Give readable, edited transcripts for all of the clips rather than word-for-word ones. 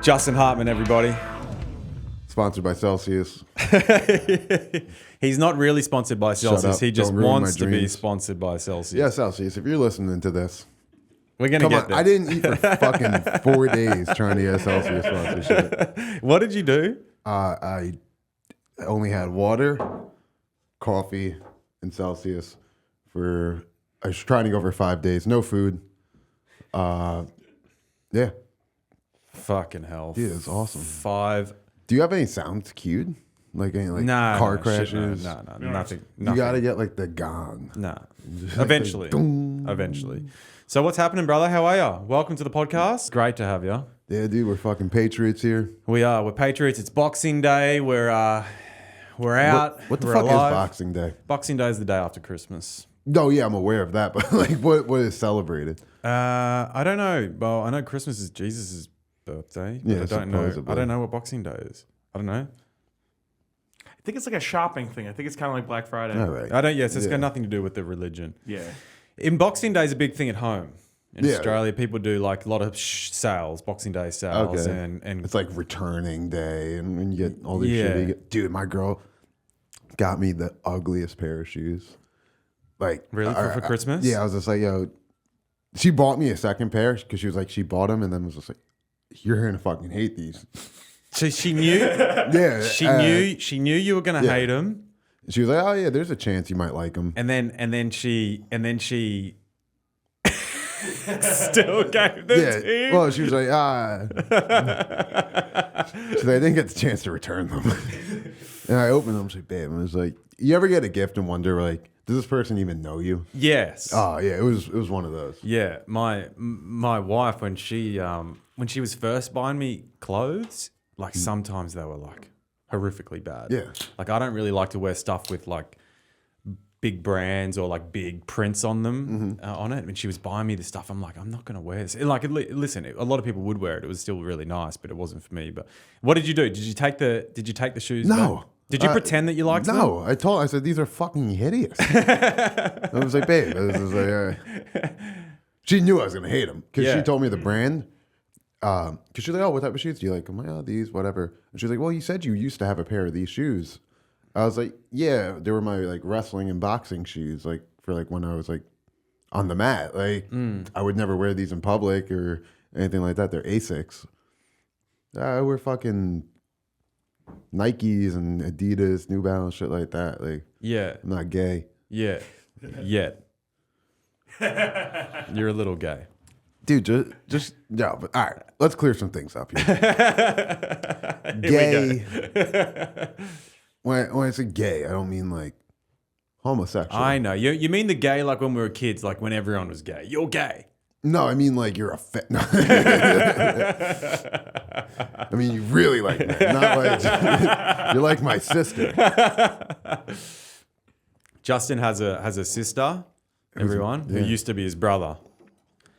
Justin Hartmann, everybody. Sponsored by Celsius. He's not really sponsored by Celsius. He just wants to be sponsored by Celsius. Yeah, Celsius, if you're listening to this, we're going to get there. I didn't eat for fucking 4 days trying to get a Celsius sponsorship. What did you do? I only had water, coffee, and Celsius I was trying to go for 5 days. No food. Yeah. Fucking hell. Dude, it's awesome. 5. Do you have any sounds cued? Like any car crashes? No, nothing. You got to get like the gong. No. Eventually. Eventually. So what's happening, brother? How are you? Welcome to the podcast. Great to have you. Yeah, dude, we're fucking patriots here. We are. We're patriots. It's Boxing Day. We're out. What the we're fuck alive. is Boxing Day? Boxing Day is the day after Christmas. Oh, yeah, I'm aware of that. But like, what is celebrated? I don't know. Well, I know Christmas is Jesus' birthday. But Yeah, I don't know. supposedly. I don't know what Boxing Day is. I don't know. I think it's like a shopping thing. I think it's kind of like Black Friday. All right. I don't. Yes, it's Yeah. got nothing to do with the religion. Yeah. In Boxing Day is a big thing at home. In Yeah. Australia, people do like a lot of sales, Boxing Day sales, Okay. and It's like returning day, and when you get all this Yeah. shit. Dude, my girl got me the ugliest pair of shoes. Like really for Christmas. Yeah, I was just like, yo. She bought me a second pair because she was like, she bought them, and then was just like, you're gonna fucking hate these. So she knew. Yeah, She knew you were gonna hate them. She was like, oh yeah, there's a chance you might like them. And then she still gave them to you. Well, she was like, She's like, I didn't get the chance to return them. And I opened them. I was like, babe, I was like, you ever get a gift and wonder like, does this person even know you? Yes. Oh yeah, it was one of those. Yeah. My wife, when she was first buying me clothes, like sometimes they were like horrifically bad. Yeah. Like I don't really like to wear stuff with like big brands or like big prints on them on it. When she was buying me this stuff, I'm like, I'm not gonna wear this. Like, listen, a lot of people would wear it. It was still really nice, but it wasn't for me. But what did you do? Did you take the shoes? No. back? Did you pretend that you liked them? No, I said, these are fucking hideous. I was like, babe, this is like, she knew I was gonna hate them because she told me the brand. Because she's like, oh, what type of shoes do you like? I'm like, oh, these, whatever. And she's like, well, you said you used to have a pair of these shoes. I was like, yeah, they were my like wrestling and boxing shoes, like for like when I was like on the mat. Like I would never wear these in public or anything like that. They're Asics. I wear fucking Nikes and Adidas, New Balance, shit like that. Like, Yeah. I'm not gay. Yeah. Yet. You're a little gay. Dude, just yeah. But all right, let's clear some things up here. Here Gay. When I say gay, I don't mean like homosexual. I know. You mean the gay like when we were kids, like when everyone was gay. You're gay. No, I mean like you're a no. I mean you really like me, not like you're like my sister. Justin has a sister, everyone, who used to be his brother.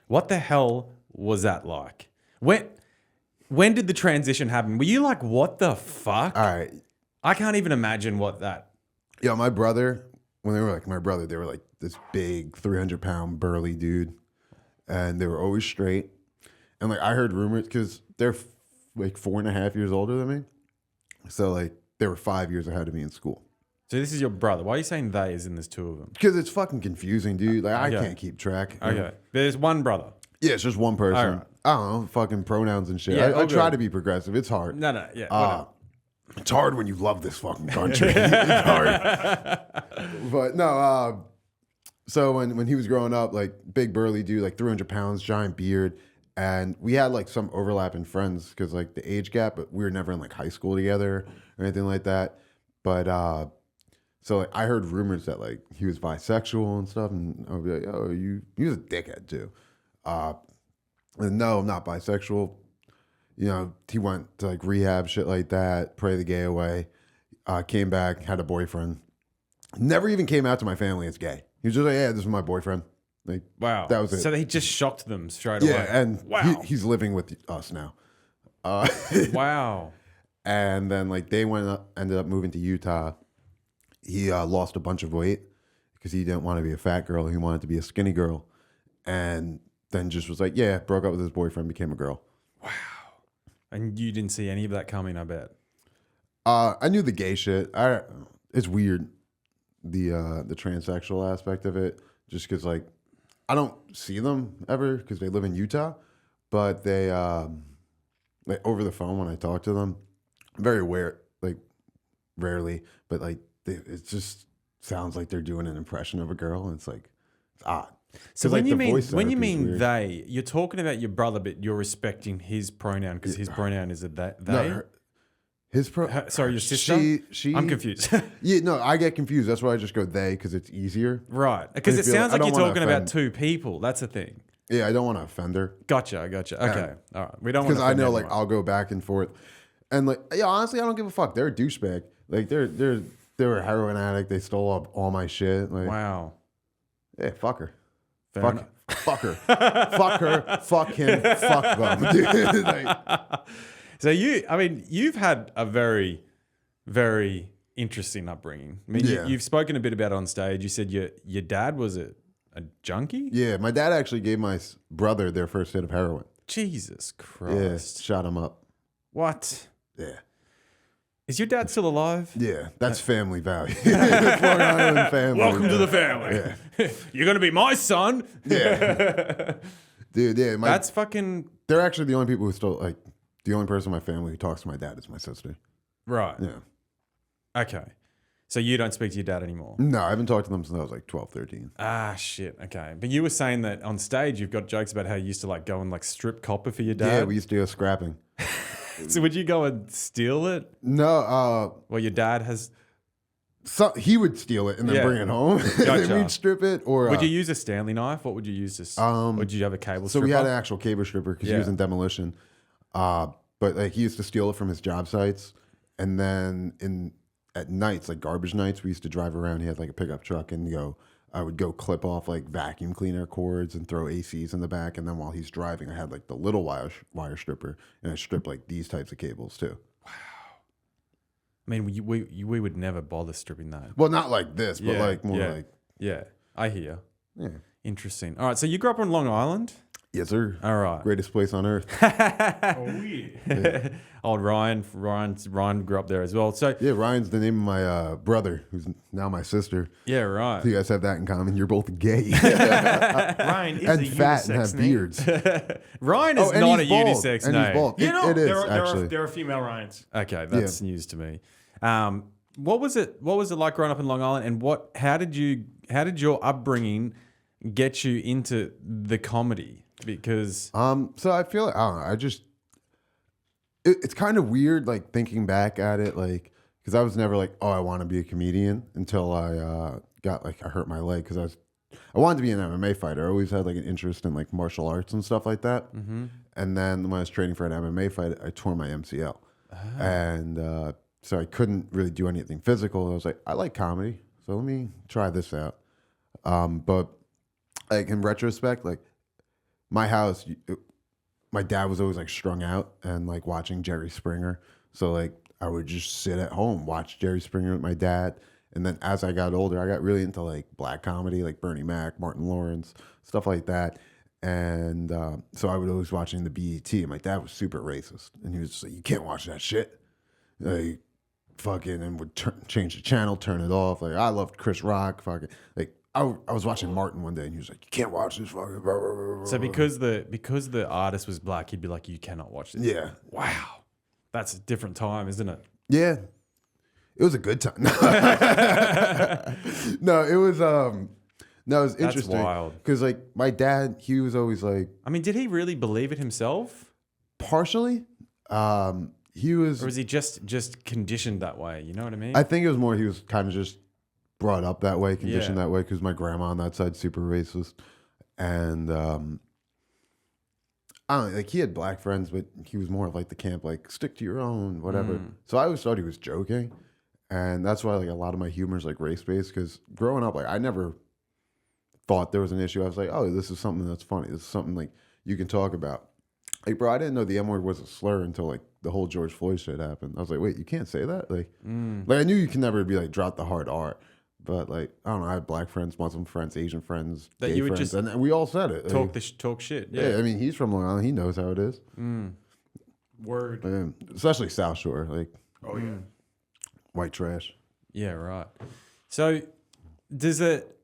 What the hell was that like? When did the transition happen? Were you like, what the fuck? All right. I can't even imagine what that. Yeah, my brother, when they were like my brother, they were like this big 300-pound burly dude. And they were always straight. And like I heard rumors because they're like 4.5 years older than me. So like they were 5 years ahead of me in school. So this is your brother. Why are you saying they as in there's two of them? Because it's fucking confusing, dude. Like I Okay. can't keep track. Okay. There's one brother. Yeah, it's just one person. All right. I don't know, fucking pronouns and shit. Yeah, I all try good. to be progressive. It's hard. No, yeah. Whatever. It's hard when you love this fucking country. It's hard. But no, so when he was growing up, like big burly dude, like 300 pounds, giant beard. And we had like some overlapping friends because like the age gap, but we were never in like high school together or anything like that. But so like I heard rumors that like he was bisexual and stuff. And I would be like, oh, he was a dickhead too. And no, I'm not bisexual. You know, he went to like rehab, shit like that, pray the gay away. Came back, had a boyfriend. Never even came out to my family as gay. He was just like, yeah, this is my boyfriend. Like, Wow. that was it. So he just shocked them straight Yeah, away. and wow. he's living with us now. Wow. And then like they ended up moving to Utah. He lost a bunch of weight because he didn't want to be a fat girl. He wanted to be a skinny girl. And then just was like, yeah, broke up with his boyfriend, became a girl. Wow. And you didn't see any of that coming, I bet. I knew the gay shit. It's weird, the transsexual aspect of it, just because like I don't see them ever because they live in Utah, but they like over the phone when I talk to them, very aware, like rarely, but like it just sounds like they're doing an impression of a girl, and it's like it's odd. So Like, when you mean weird. they, you're talking about your brother, but you're respecting his pronoun because his pronoun is a they. No, Sorry, your sister. She. I'm confused. Yeah, no, I get confused. That's why I just go they because it's easier. Right, because I it feel sounds like I like you're don't wanna talking about offend- two people. That's the thing. Yeah, I don't want to offend her Gotcha. Okay, all right. We don't want because I know like I'll go back and forth, and like yeah, honestly, I don't give a fuck. They're a douchebag. Like they were a heroin addict. They stole up all my shit. Like Wow. yeah, fuck her. Fair Fuck, enough. fuck her. Fuck her. Fuck him. Fuck them. Dude, like, So you've had a very, very interesting upbringing. I mean, Yeah. you've spoken a bit about it on stage. You said your dad was a junkie? yeah, my dad actually gave my brother their first hit of heroin. Jesus Yeah, Christ. shot him up. What? Yeah. Is your dad still alive? Yeah, that's family value. Long Island family. Welcome to the family. You're going to be my son. Yeah. Dude, yeah. That's fucking... They're actually the only people who still, like, the only person in my family who talks to my dad is my sister. Right. Yeah. Okay. So you don't speak to your dad anymore? No, I haven't talked to them since I was like 12, 13. Ah, shit. Okay. But you were saying that on stage you've got jokes about how you used to like go and like strip copper for your dad. Yeah, we used to go scrapping. So would you go and steal it? No, Well, your dad has... he would steal it and then Yeah. Gotcha. bring it home. And we'd strip it. Or Would you use a Stanley knife? What would you use this? Or did you have a cable So stripper? we had an actual cable stripper because he was Yeah. in demolition. But like he used to steal it from his job sites, and then at nights, like garbage nights, we used to drive around. He had like a pickup truck, and I would go clip off like vacuum cleaner cords and throw ACs in the back. And then while he's driving, I had like the little wire stripper, and I stripped like these types of cables too. I mean, we would never bother stripping that. Well, not like this, but like more like Yeah, I hear. yeah. Interesting. All right, so you grew up on Long Island? Yes, sir. All right. Greatest place on earth. Oh, yeah. Old Ryan grew up there as well. So Yeah, Ryan's the name of my brother, who's now my sister. yeah, right. So you guys have that in common. You're both gay Ryan is and a fat and unisex have name. beards. Ryan is and not a he's bald. unisex And name. he's bald. You know, It is there actually. are female Ryans. Okay, that's news to me. What was it like growing up in Long Island, and how did your upbringing get you into the comedy? Because So I feel like I don't know. It's kind of weird, like thinking back at it, like because I was never like, oh, I want to be a comedian until I I hurt my leg because I wanted to be an MMA fighter. I always had like an interest in like martial arts and stuff like that. Mm-hmm. And then when I was training for an MMA fight, I tore my MCL, and so I couldn't really do anything physical. I was like, I like comedy, so let me try this out. But like in retrospect, like my house, my dad was always like strung out and like watching Jerry Springer. So like I would just sit at home, watch Jerry Springer with my dad. And then as I got older, I got really into like black comedy, like Bernie Mac, Martin Lawrence, stuff like that. And so I would always watching the BET. And my dad was super racist. And he was just like, you can't watch that shit. Like fucking, and would change the channel, turn it off. Like I loved Chris Rock, fucking like. I was watching Martin one day and he was like, you can't watch this fucking. so because the artist was black, he'd be like, you cannot watch this. Yeah. Wow, that's a different time, isn't it? Yeah. It was a good time. No, it was interesting. wild. Because like my dad, he was always like I mean, did he really believe it himself, partially. He was or was he just conditioned that way? You know what I mean? I think it was more he was kind of just brought up that way, conditioned Yeah. that way, because my grandma on that side super racist, and I don't know, like he had black friends, but he was more of like the camp, like stick to your own, whatever. So I always thought he was joking, and that's why like a lot of my humor is like race based. Because growing up, like I never thought there was an issue. I was like, oh, this is something that's funny. This is something like you can talk about. Like, bro, I didn't know the M word was a slur until like the whole George Floyd shit happened. I was like, wait, you can't say that? Like I knew you can never be like drop the hard R. But like I don't know, I had black friends, Muslim friends, Asian friends, That gay you would friends, just and we all said it. talk Like, talk shit. yeah, Yeah. I mean he's from Long Island, he knows how it is. Word. Especially South Shore, like Oh yeah. white trash. Yeah, right. So does it?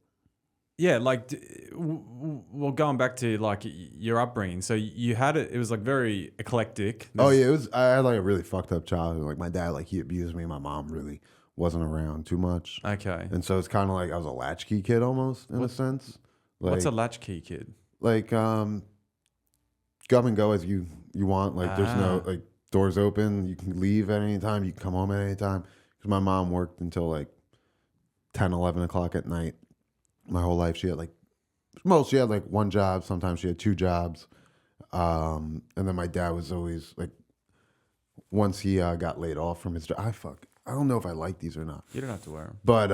Yeah, like, well, going back to like your upbringing. So you had it. It was like very eclectic. Oh yeah, it was. I had like a really fucked up childhood. Like my dad, like he abused me. My mom really wasn't around too much, Okay. and so it's kind of like I was a latchkey kid almost in a sense. Like, What's a latchkey kid? like come and go as you want. Like there's no like doors open. You can leave at any time. You can come home at any time. Because my mom worked until like 10, 11 o'clock at night. My whole life, she had like one job. Sometimes she had two jobs. And then my dad was always like, once he got laid off from his job, I don't know if I like these or not. You don't have to wear them. But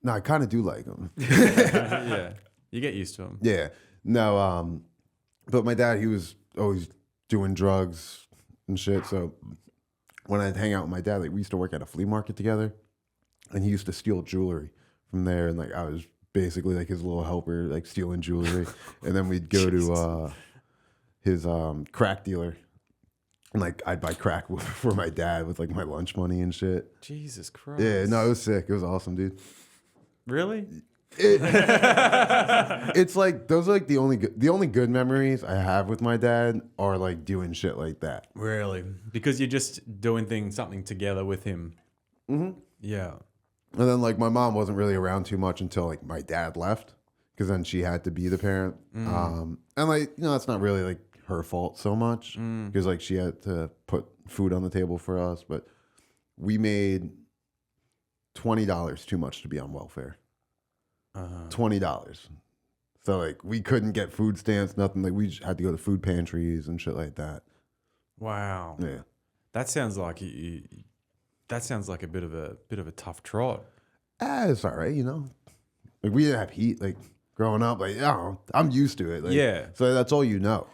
no, I kind of do like them. Yeah, you get used to them. Yeah. No, but my dad, he was always doing drugs and shit. So when I'd hang out with my dad, like we used to work at a flea market together, and he used to steal jewelry from there, and like I was basically like his little helper, like stealing jewelry, and then we'd go to his crack dealer, and like I'd buy crack for my dad with like my lunch money and shit. Jesus Christ. Yeah, no, it was sick. It was awesome, dude. Really? It's like those are like the only good memories I have with my dad are like doing shit like that. Really? Because you're just doing something together with him. Mm-hmm. Yeah. And then like my mom wasn't really around too much until like my dad left, because then she had to be the parent. And like that's not really like her fault so much, because like she had to put food on the table for us, but we made $20 too much to be on welfare. $20. So like we couldn't get food stamps, nothing. Like we just had to go to food pantries and shit like that. Wow. Yeah. That sounds like that sounds like a bit of a tough trot. It's all right, Like we didn't have heat, like growing up. Like I'm used to it. Like, Yeah. So that's all you know.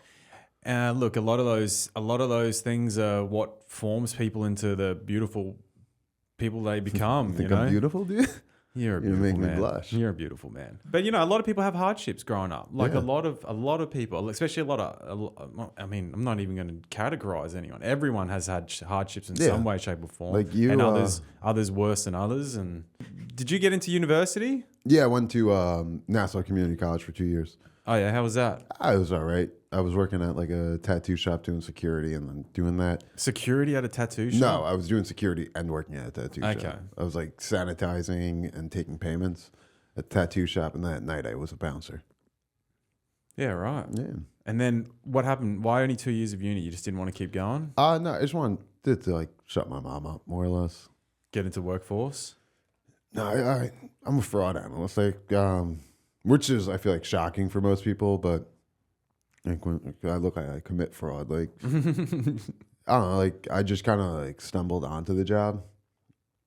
Look, a lot of those things are what forms people into the beautiful people they become. Think I'm beautiful, dude? You're a beautiful make me man. blush. You're a beautiful man. But a lot of people have hardships growing up. Like Yeah. a lot of people, especially I mean, I'm not even going to categorize anyone. Everyone has had hardships in some way, shape, or form. Like you, and others worse than others. And did you get into university? Yeah, I went to Nassau Community College for 2 years. Oh yeah, how was that? I was all right. I was working at like a tattoo shop doing security and then doing that. Security at a tattoo shop? No, I was doing security and working at a tattoo shop. Okay. I was like sanitizing and taking payments at the tattoo shop, and then at night I was a bouncer. Yeah, right. Yeah. And then what happened? Why only 2 years of uni? You just didn't want to keep going? No, I just wanted to like shut my mom up more or less. Get into workforce? No, I'm a fraud analyst. Like, which is I feel like shocking for most people, but like when I commit fraud. Like I don't know, like I just kind of like stumbled onto the job.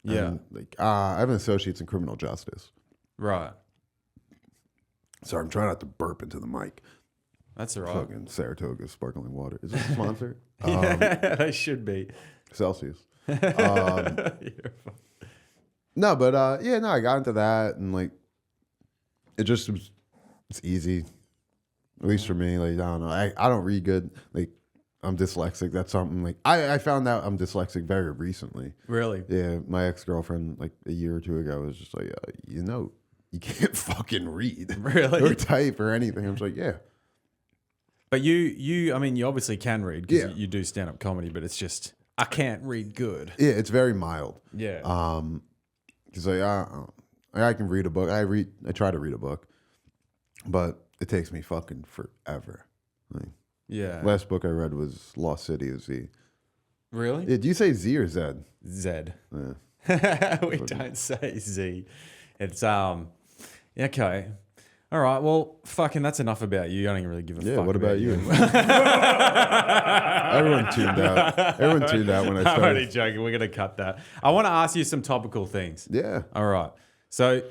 Yeah. And, like I have an associate's in criminal justice. Right. Sorry, I'm trying not to burp into the mic. That's all right. Fucking Saratoga sparkling water. Is this a sponsor? Yeah, they should be. Celsius. You're fine. No, but I got into that, and like it's easy. At least for me, like I don't know. I don't read good. Like I'm dyslexic. That's something like I found out I'm dyslexic very recently. Really? Yeah, my ex-girlfriend like a year or two ago was just like, you can't fucking read. Really? Or type or anything. I was like, yeah. But you obviously can read because Yeah. you do stand-up comedy, but it's just, I can't read good. Yeah, it's very mild. Yeah. Because like I can read a book. I try to read a book, but it takes me fucking forever. Like, Yeah. last book I read was Lost City of Z. Really? Yeah, do you say Z or Zed? Z. Yeah. We don't say Z. It's, okay. All right. Well, fucking that's enough about you. I don't really give a fuck. Yeah, what about you? Everyone tuned out when I I'm started. only joking. We're going to cut that. I want to ask you some topical things. Yeah. All right. So,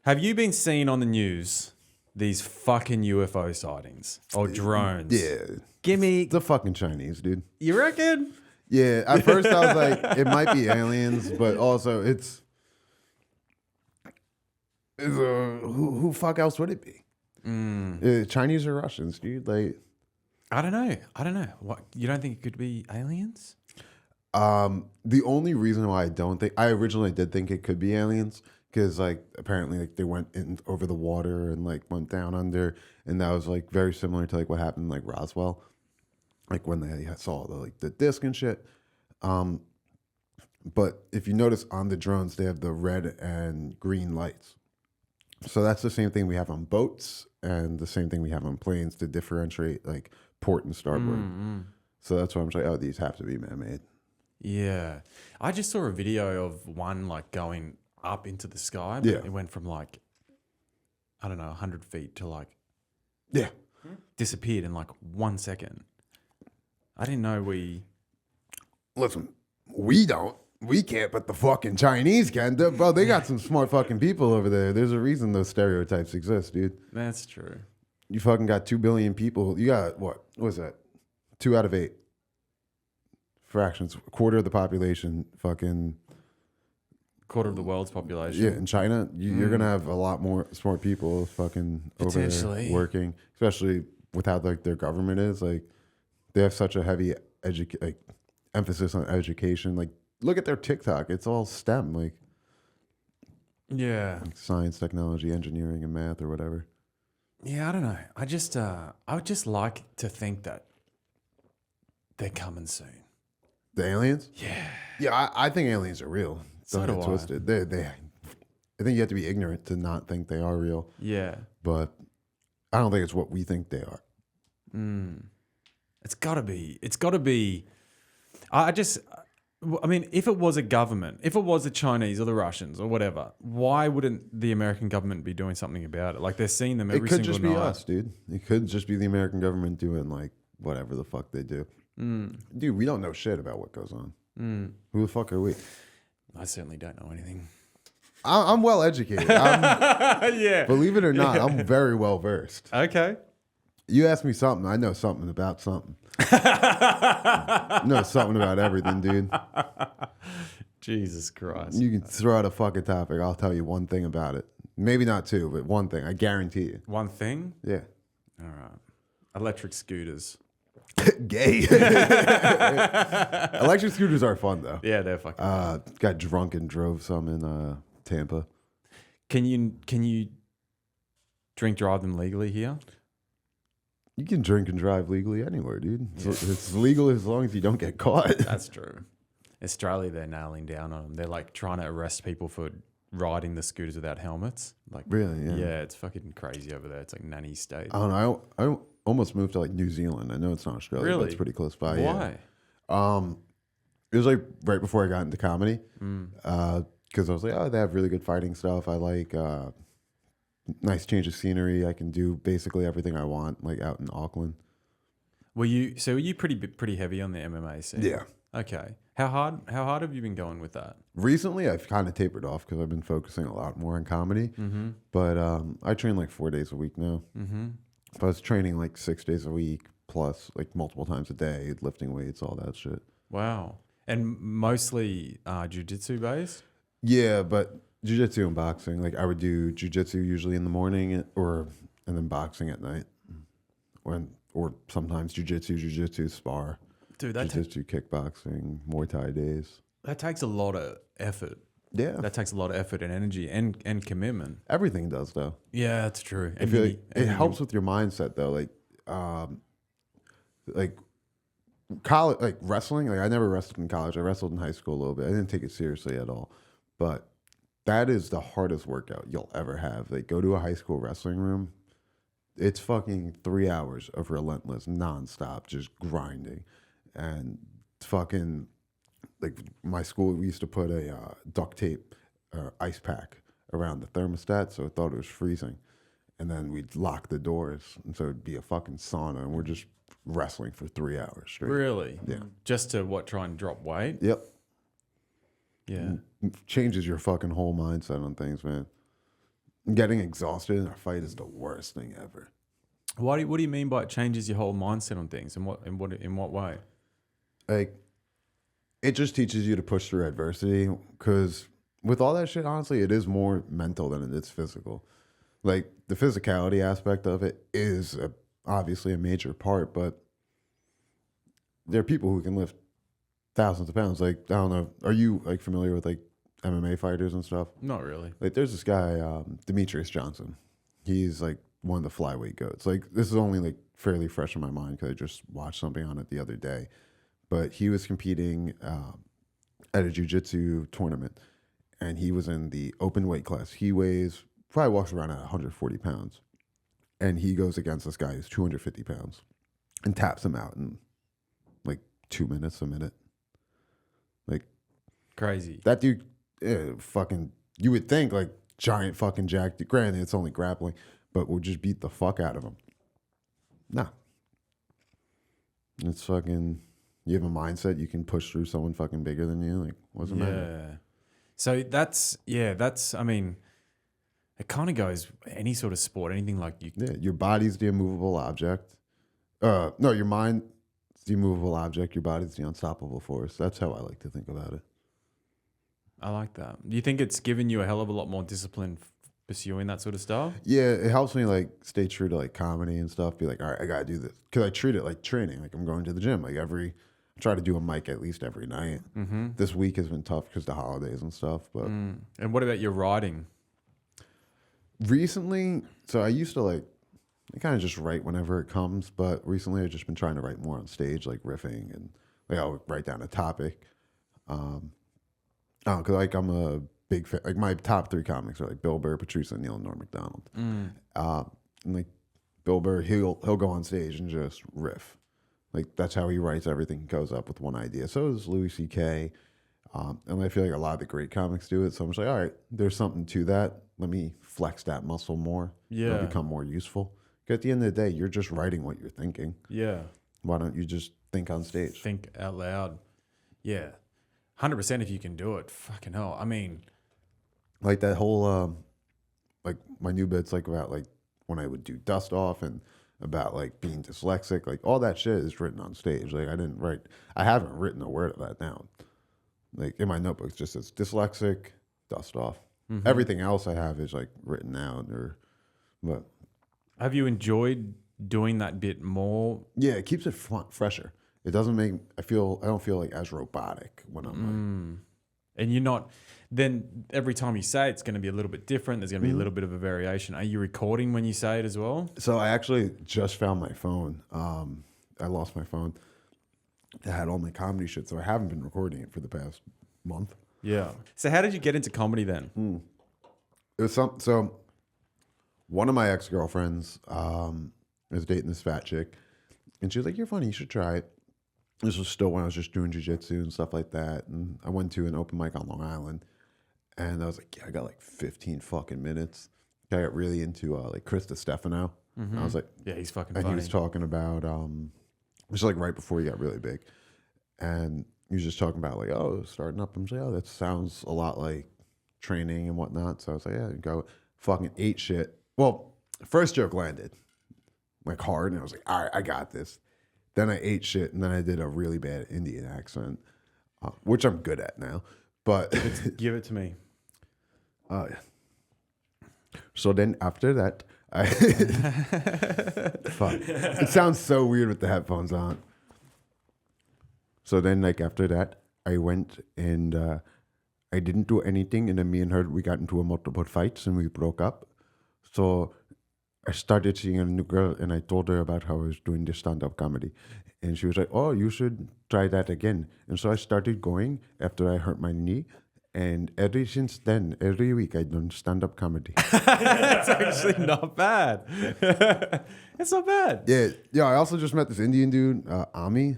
have you been seeing on the news these fucking UFO sightings or drones? Yeah. Give me. The fucking Chinese, dude. You reckon? Yeah. At first I was like, it might be aliens, but also it's who fuck else would it be? Chinese or Russians, dude? Like, I don't know. What, you don't think it could be aliens? The only reason why I originally did think it could be aliens, because like apparently like they went in over the water and like went down under, and that was like very similar to like what happened in, like Roswell, like when they saw the disc and shit. But if you notice on the drones, they have the red and green lights. So that's the same thing we have on boats and the same thing we have on planes to differentiate like port and starboard. So that's why I'm saying, oh, these have to be man-made. Yeah. I just saw a video of one like going up into the sky. But it went from like, I don't know, 100 feet to like disappeared in like 1 second. I didn't know Listen, we can't, but the fucking Chinese can. Bro, they got some smart fucking people over there. There's a reason those stereotypes exist, dude. That's true. You fucking got 2 billion people. You got, what was that? 2 out of 8. Fractions. A quarter of the population, fucking... Quarter of the world's population. Yeah, in China, you're going to have a lot more smart people fucking over there working, especially with how like their government is. Like, they have such a heavy emphasis on education. Like, look at their TikTok. It's all STEM, like science, technology, engineering, and math, or whatever. Yeah, I don't know. I would just like to think that they're coming soon. The aliens? Yeah. Yeah, I think aliens are real. So Don't get twisted. I think you have to be ignorant to not think they are real. Yeah. But I don't think it's what we think they are. It's got to be. I mean, if it was a government, if it was the Chinese or the Russians or whatever, why wouldn't the American government be doing something about it? Like, they're seeing them every single night. It could just be us, dude. It could just be the American government doing like whatever the fuck they do. Dude, we don't know shit about what goes on. Who the fuck are we? I certainly don't know anything. I'm well educated. Yeah. Believe it or not, I'm very well versed. Okay. You ask me something, I know something about something. I know something about everything, dude. Jesus Christ. You can throw out a fucking topic, I'll tell you one thing about it. Maybe not two, but one thing. I guarantee you. One thing? Yeah. All right. Electric scooters. Gay. Electric scooters are fun though. Yeah, they're fucking fun. Got drunk and drove some in Tampa. Can you drive them legally here? You can drink and drive legally anywhere, dude. It's legal as long as you don't get caught. That's true. Australia, they're nailing down on them. They're like trying to arrest people for riding the scooters without helmets. Like, really? Yeah, it's fucking crazy over there. It's like nanny state. I don't know. I almost moved to like New Zealand. I know it's not Australia, Really? but it's pretty close by. Why? Yeah. It was like right before I got into comedy, because I was like, oh, they have really good fighting stuff. I like nice change of scenery. I can do basically everything I want, like out in Auckland. Were you pretty heavy on the MMA scene? Yeah. Okay. How hard have you been going with that? Recently, I've kind of tapered off because I've been focusing a lot more on comedy. But I train like 4 days a week now. If I was training like 6 days a week plus like multiple times a day, lifting weights, all that shit. Wow. And mostly jiu-jitsu based? Yeah, but jiu-jitsu and boxing. Like I would do jiu-jitsu usually in the morning and then boxing at night. Or sometimes jiu-jitsu spar. Dude, jiu-jitsu, kickboxing, Muay Thai days. that takes a lot of effort. Yeah. That takes a lot of effort and energy and commitment. Everything does though. Yeah, that's true. I feel like it helps with your mindset though. Like college, like wrestling. Like I never wrestled in college. I wrestled in high school a little bit. I didn't take it seriously at all. But that is the hardest workout you'll ever have. Like go to a high school wrestling room. It's fucking 3 hours of relentless, nonstop, just grinding, and fucking like my school. We used to put a duct tape ice pack around the thermostat, so I thought it was freezing. And then we'd lock the doors, and so it'd be a fucking sauna, and we're just wrestling for 3 hours straight. Really? Yeah. Just to try and drop weight? Yep. Yeah. Changes your fucking whole mindset on things, man. Getting exhausted in a fight is the worst thing ever. What do you mean by it changes your whole mindset on things? In what way? Like, it just teaches you to push through adversity, because with all that shit, honestly, it is more mental than it is physical. Like, the physicality aspect of it is obviously a major part, but there are people who can lift thousands of pounds. Like, I don't know, are you like familiar with like MMA fighters and stuff? Not really. Like, there's this guy, Demetrius Johnson. He's like one of the flyweight goats. Like, this is only like fairly fresh in my mind because I just watched something on it the other day. But he was competing at a jiu-jitsu tournament, and he was in the open weight class. He probably walks around at 140 pounds, and he goes against this guy who's 250 pounds and taps him out in like 2 minutes, a minute. Like, Crazy. that dude, fucking, you would think like giant fucking jack. Granted, it's only grappling, but would just beat the fuck out of him. Nah. It's fucking, you have a mindset you can push through someone fucking bigger than you. Like, what's the matter? So that's, I mean, it kind of goes any sort of sport, anything like you. Yeah, your body's the immovable object. No, your mind's the immovable object. Your body's the unstoppable force. That's how I like to think about it. I like that. Do you think it's given you a hell of a lot more discipline pursuing that sort of stuff? Yeah, it helps me like stay true to like comedy and stuff. Be like, all right, I gotta do this because I treat it like training. Like, I'm going to the gym. Like, I try to do a mic at least every night. Mm-hmm. This week has been tough because the holidays and stuff. But And what about your writing? recently, so I used to like, I kind of just write whenever it comes. But recently, I've just been trying to write more on stage, like riffing, and like I'll write down a topic. Because like I'm a big fan. Like, my top 3 comics are like Bill Burr, Patrice O'Neal, and Norm Macdonald. And like Bill Burr, he'll go on stage and just riff. Like, that's how he writes everything. He goes up with one idea. So does Louis C.K. And I feel like a lot of the great comics do it. So I'm just like, all right, there's something to that. Let me flex that muscle more. Yeah. It'll become more useful. 'Cause at the end of the day, you're just writing what you're thinking. Yeah. Why don't you just think on stage? Think out loud. Yeah. 100% if you can do it. Fucking hell. I mean, Like that whole, like my new bits, like about like when I would do dust off and about like being dyslexic, like all that shit is written on stage. Like, I haven't written a word of that down. Like, in my notebook, it just says dyslexic, dust off. Mm-hmm. Everything else I have is like written out but have you enjoyed doing that bit more? yeah, it keeps it fresher. It doesn't make, I don't feel like as robotic when I'm And you're not, then every time you say it's going to be a little bit different. There's going to be a little bit of a variation. Are you recording when you say it as well? So I actually just found my phone. I lost my phone. It had all my comedy shit, so I haven't been recording it for the past month. Yeah. So how did you get into comedy then? It was so one of my ex-girlfriends was dating this fat chick, and she was like, "You're funny, you should try it." This was still when I was just doing jiu-jitsu and stuff like that, and I went to an open mic on Long Island, and I was like, "Yeah, I got like 15 fucking minutes." I got really into like Chris Stefano. I was like, Yeah, he's fucking and funny. he was talking about just like right before he got really big, and he was just talking about like, oh, starting up. I'm like, oh, that sounds a lot like training and whatnot. So I was like, yeah, go. Fucking ate shit. Well, first joke landed like hard, and I was like, all right, I got this. Then I ate shit, and then I did a really bad Indian accent, which I'm good at now. But Give it to me. so then after that, fuck, it sounds so weird with the headphones on. So then, like after that, I went and I didn't do anything, and then me and her, we got into a multiple fights, and we broke up. So I started seeing a new girl, and I told her about how I was doing this stand-up comedy, and she was like, "Oh, you should try that again." And so I started going after I hurt my knee, and ever since then, every week I've done stand-up comedy. That's actually not bad. It's not bad. Yeah. I also just met this Indian dude, Ami.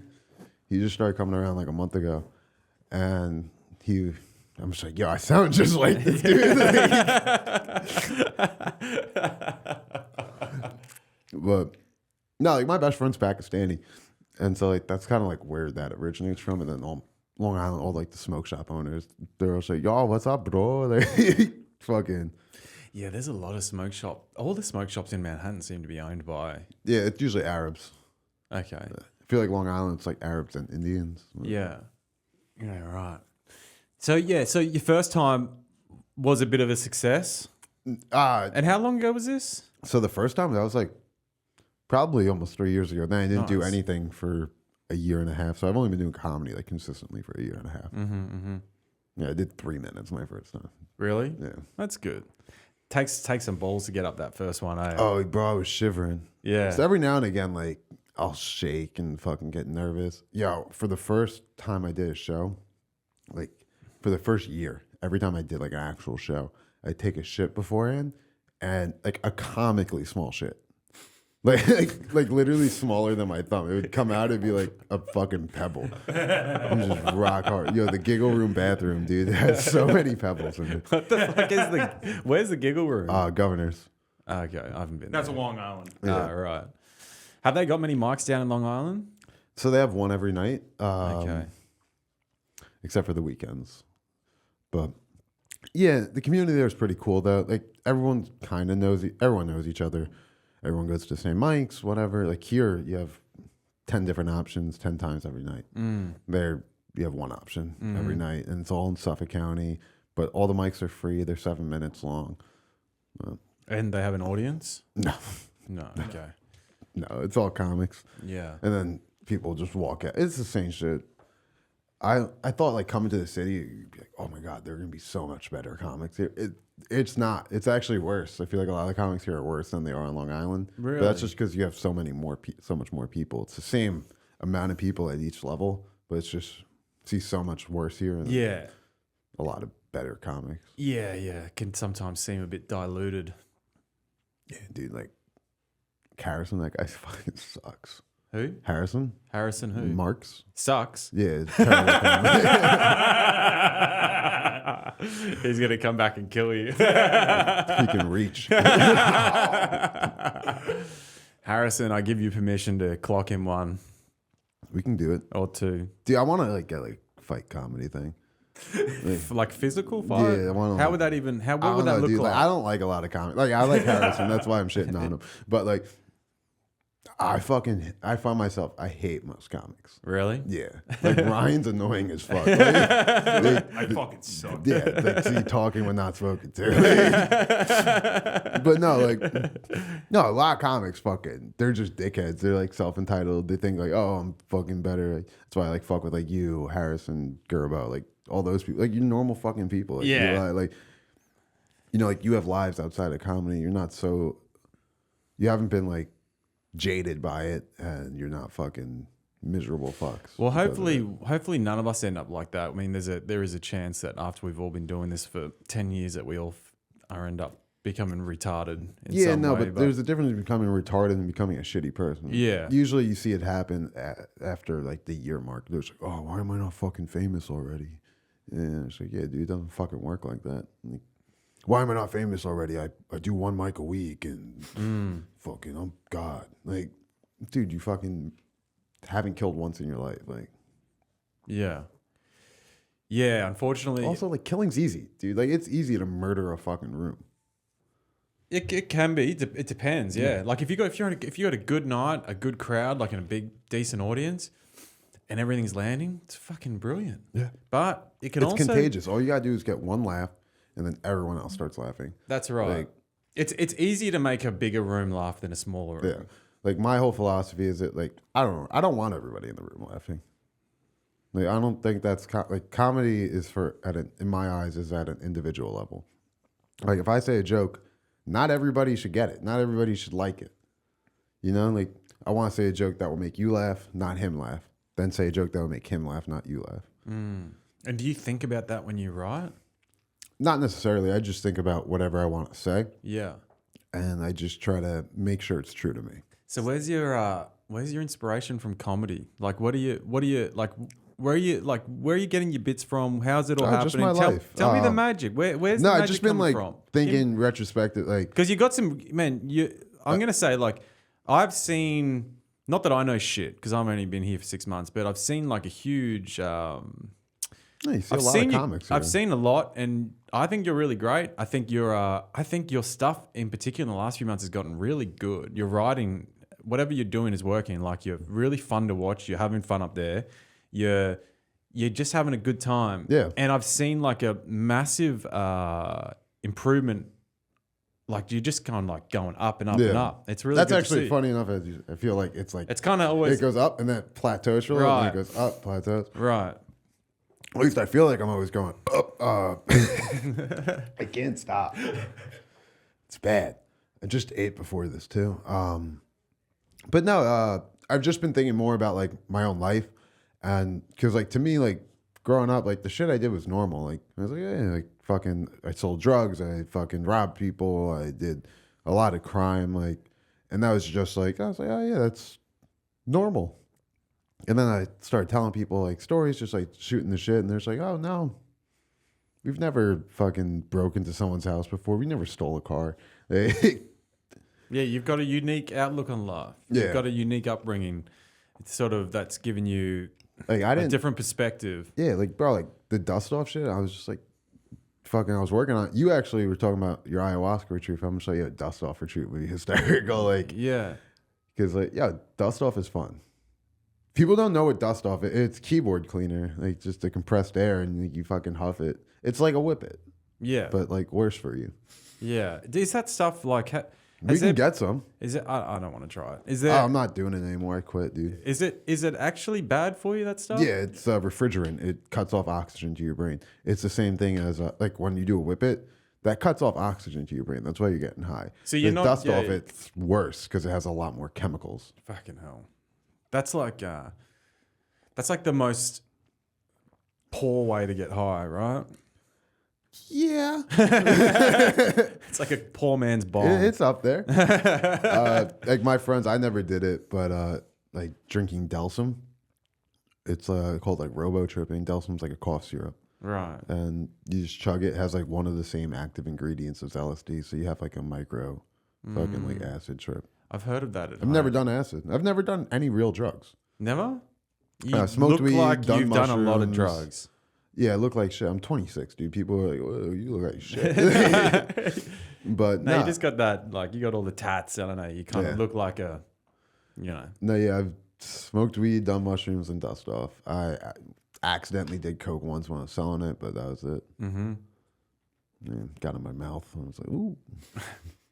He just started coming around like a month ago, and I'm just like, yo, I sound just like this dude. But no, like my best friend's Pakistani, and so like that's kind of like where that originates from. And then Long Island, all like the smoke shop owners, they're all like, yo, what's up, bro? Like, fucking. Yeah, there's a lot of smoke shop. All the smoke shops in Manhattan seem to be owned by. Yeah, it's usually Arabs. Okay. I feel like Long Island, it's like Arabs and Indians. Yeah. Yeah, right. So your first time was a bit of a success. And how long ago was this? So the first time, that was like probably almost 3 years ago. Then I didn't do Nice. anything for a year and a half. So I've only been doing comedy like consistently for a year and a half. Yeah, I did 3 minutes my first time. Really? Yeah. That's good. Takes some balls to get up that first one, eh? Oh, bro, I was shivering. Yeah. So every now and again, like, I'll shake and fucking get nervous. Yo, for the first time I did a show, like, for the first year, every time I did, like, an actual show, I'd take a shit beforehand, and, like, a comically small shit. Like literally smaller than my thumb. It would come out, it'd be like a fucking pebble. I'm just rock hard. Yo, the giggle room bathroom, dude, it has so many pebbles in it. What the fuck is where's the giggle room? Governors. Okay, I haven't been That's a there. Long Island. Ah, right. Have they got many mics down in Long Island? So they have one every night. Okay. Except for the weekends. But yeah, the community there is pretty cool though. Like everyone kind of knows, everyone knows each other. Everyone goes to the same mics, whatever. Like here, you have 10 different options 10 times every night. There, you have one option every night, and it's all in Suffolk County. But all the mics are free. They're 7 minutes long. And they have an audience? No, No. Okay. no, it's all comics. Yeah. And then people just walk out. It's the same shit. I thought like coming to the city, you'd be like, oh my God, there are gonna be so much better comics here. It's not. It's actually worse. I feel like a lot of the comics here are worse than they are on Long Island. Really? But that's just because you have so much more people. It's the same amount of people at each level, but it's just see so much worse here. And Yeah. a lot of better comics. Yeah, yeah. It can sometimes seem a bit diluted. Yeah, dude, like Harrison, that guy fucking sucks. Who? Harrison? Harrison who? Marks? Sucks. Yeah, it's terrible comedy. He's going to come back and kill you. He can reach. Harrison, I give you permission to clock him one We can do it. or two. Dude, I want to like get like fight comedy thing. Like physical fight? Yeah, I wanna, How would that even, I what don't would that know, look dude. like? I don't like a lot of comedy. Like I like Harrison. That's why I'm shitting on him. But like, I find myself, I hate most comics. Really? Yeah. Like Ryan's annoying as fuck. Like, I fucking suck. yeah, like see talking when not spoken to. But no, like no, a lot of comics fucking they're just dickheads. They're like self-entitled. They think like, oh, I'm fucking better. Like, that's why I like fuck with like you, Harrison, Gerbo, like all those people. Like you're normal fucking people. Like, Yeah. like you know, like you have lives outside of comedy. You're not so you haven't been like jaded by it and you're not fucking miserable fucks. Well, because of it. hopefully none of us end up like that. I mean, there is a chance that after we've all been doing this for 10 years that we all end up becoming retarded in some way. but there's a difference between becoming retarded and becoming a shitty person. Yeah. Usually you see it happen after like the year mark. There's like, oh, why am I not fucking famous already? And it's like, yeah, dude, it doesn't fucking work like that. Like, why am I not famous already? I do one mic a week and fucking, I'm God. Like, dude, you fucking haven't killed once in your life. Like, Yeah. Yeah, unfortunately. also, like, killing's easy, dude. Like, it's easy to murder a fucking room. It can be. It depends. Yeah. Like if you got a good night, a good crowd, like in a big decent audience, and everything's landing, it's fucking brilliant. Yeah. But it can It's also contagious. All you gotta do is get one laugh, and then everyone else starts laughing. That's right. Like, it's easy to make a bigger room laugh than a smaller room. yeah. Like my whole philosophy is that like I don't want everybody in the room laughing. Like I don't think that's like comedy is in my eyes is at an individual level. Like if I say a joke, not everybody should get it. Not everybody should like it. You know, like I want to say a joke that will make you laugh, not him laugh. Then say a joke that will make him laugh, not you laugh. And do you think about that when you write? Not necessarily. I just think about whatever I want to say, Yeah. and I just try to make sure it's true to me. So where's your inspiration from comedy? Like what are you like where are you getting your bits from? How's it all happening? Just my life. Tell me the magic. Where's the No, magic I've just been coming like from? thinking retrospective, like Because you got some, man, I'm going to say, like, I've seen, not that I know shit, because I've only been here for 6 months, but I've seen, like, a huge, you see I've a lot seen of comics. I've here. seen a lot, and I think you're really great. I think your stuff, in particular, in the last few months has gotten really good. Your writing, whatever you're doing is working. Like, you're really fun to watch. You're having fun up there. You're just having a good time. Yeah. And I've seen, like, a massive improvement like you're just kind of like going up and up Yeah. and up. It's really That's good to actually see. funny enough. I feel like it's kind of always it goes up and then it plateaus for a little, and Right. then it goes up, plateaus. right. At least I feel like I'm always going up. I can't stop. It's bad. I just ate before this too. But no, I've just been thinking more about like my own life, and because like to me, like growing up, like the shit I did was normal. Like I was like, yeah, like fucking, I sold drugs, I fucking robbed people, I did a lot of crime, like, and that was just like I was like, oh yeah, that's normal. And then I started telling people like stories, just like shooting the shit, and they're just like, oh no, we've never fucking broke into someone's house before. We never stole a car. Yeah, you've got a unique outlook on life. Yeah. You've got a unique upbringing. It's sort of that's given you Like I a didn't. different perspective. Yeah, like bro, like the dust off shit. I was just like, fucking. I was working on. You actually were talking about your ayahuasca retreat. I'm gonna show you a dust off retreat would be hysterical. Like, Yeah. because like yeah, dust off is fun. People don't know what dust off is. It's keyboard cleaner, like just the compressed air, and you fucking huff it. It's like a whippet, Yeah. but like worse for you. Yeah. Is that stuff like We can get some. is it I don't want to try it. Is Oh, there I'm not doing it anymore. I quit, dude. is it actually bad for you, that stuff? Yeah, it's a refrigerant. It cuts off oxygen to your brain. It's the same thing as like when you do a whippet, that cuts off oxygen to your brain. That's why you're getting high. So you're the not- dust yeah, off it's worse because it has a lot more chemicals. Fucking hell. That's like the most poor way to get high, right? Yeah, It's like a poor man's bomb. it's up there. Like my friends, I never did it, but like drinking Delsum, it's called like robo tripping. Delsum's like a cough syrup, Right. and you just chug it. It has like one of the same active ingredients as LSD, so you have like a micro fucking like acid trip. I've heard of that. I've never done acid. I've never done any real drugs. Never? You Smoked look weed, like done you've done a lot of mushrooms. drugs. Yeah, I look like shit. I'm 26, dude. People are like, "Whoa, you look like shit." But No, no, you just got that, like, you got all the tats. I don't know. You kind Yeah. of look like a, you know. no, yeah, I've smoked weed, done mushrooms, and dust off. I accidentally did coke once when I was selling it, but that was it. Mm-hmm. Yeah, got in my mouth. I was like, ooh.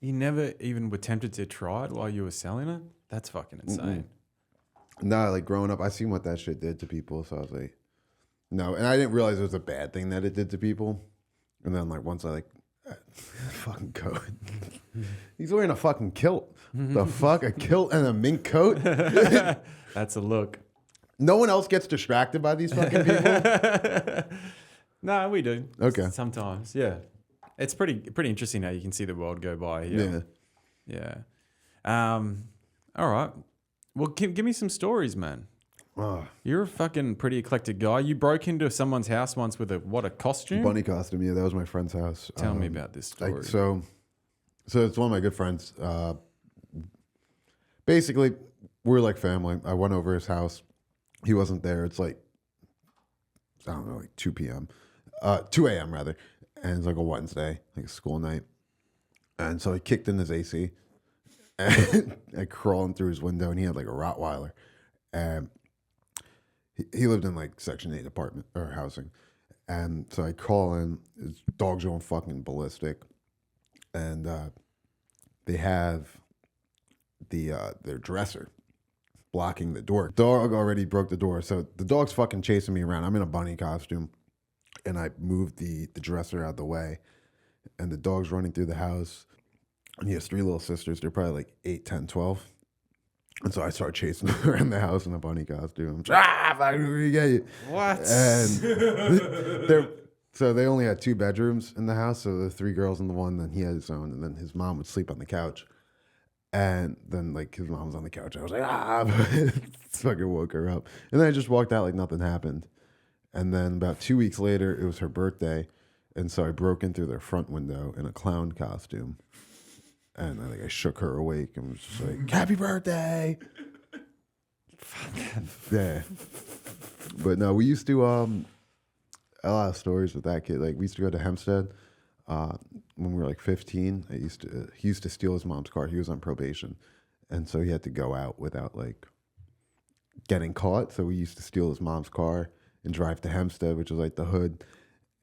You never even were tempted to try it while you were selling it? That's fucking insane. No, like growing up, I seen what that shit did to people, so I was like, no, and I didn't realize it was a bad thing that it did to people. And then like once I like, fucking coat. He's wearing a fucking kilt. The fuck, a kilt and a mink coat. That's a look. No one else gets distracted by these fucking people. No, we do. Okay. Sometimes, yeah. It's pretty interesting how you can see the world go by here. Yeah. Yeah. All right. Well, give me some stories, man. Oh, You're a fucking pretty eclectic guy. You broke into someone's house once with a costume? bunny costume. Yeah, that was my friend's house. Tell me about this story. Like, so it's one of my good friends. Basically, we're like family. I went over his house. He wasn't there. It's like, I don't know, like 2 p.m. 2 a.m. rather. And it's like a Wednesday, like a school night. And so I kicked in his AC and I crawled through his window, and he had like a Rottweiler. And he lived in like Section 8 apartment or housing. And so I crawl in, his dog's going fucking ballistic. And they have their dresser blocking the door. Dog already broke the door. So the dog's fucking chasing me around. I'm in a bunny costume. And I moved the dresser out of the way. And the dog's running through the house. And he has 3 little sisters. They're probably like 8, 10, 12. And so I start chasing them around the house in a bunny costume. Fucking get you. What? And so they only had 2 bedrooms in the house. So the 3 girls in the one, then he had his own. And then his mom would sleep on the couch. And then like his mom was on the couch. I was like, fucking woke her up. And then I just walked out like nothing happened. And then about 2 weeks later, it was her birthday. And so I broke in through their front window in a clown costume. And I think I shook her awake and was just like, happy birthday. Yeah. But no, we used to, a lot of stories with that kid. Like we used to go to Hempstead when we were like 15. He used to steal his mom's car. He was on probation. And so he had to go out without like getting caught. So we used to steal his mom's car and drive to Hempstead, which was like the hood.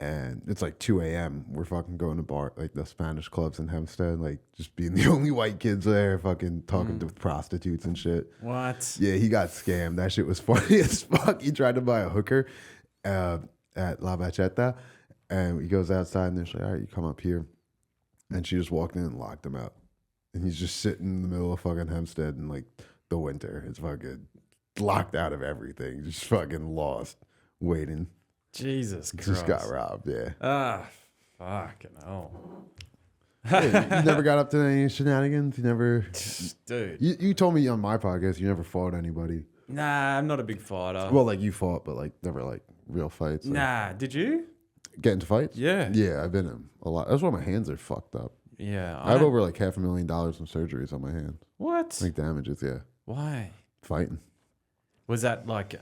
And it's like 2 a.m. We're fucking going to bar, like the Spanish clubs in Hempstead, like just being the only white kids there, fucking talking to prostitutes and shit. What? Yeah, he got scammed. That shit was funny as fuck. He tried to buy a hooker at La Bacheta, and he goes outside and they're like, all right, you come up here. And she just walked in and locked him out. And he's just sitting in the middle of fucking Hempstead in like the winter. It's fucking locked out of everything. Just fucking lost, waiting. Jesus Christ. Just got robbed, yeah. Ah, fucking hell. Hey, you never got up to any shenanigans? You never... Dude. You told me on my podcast you never fought anybody. Nah, I'm not a big fighter. Well, like you fought, but like never like real fights. Like, Nah, did you? get into fights? Yeah. Yeah, I've been in a lot. That's why my hands are fucked up. Yeah. I have over like $500,000 in surgeries on my hands. What? Like damages, yeah. Why? Fighting. Was that like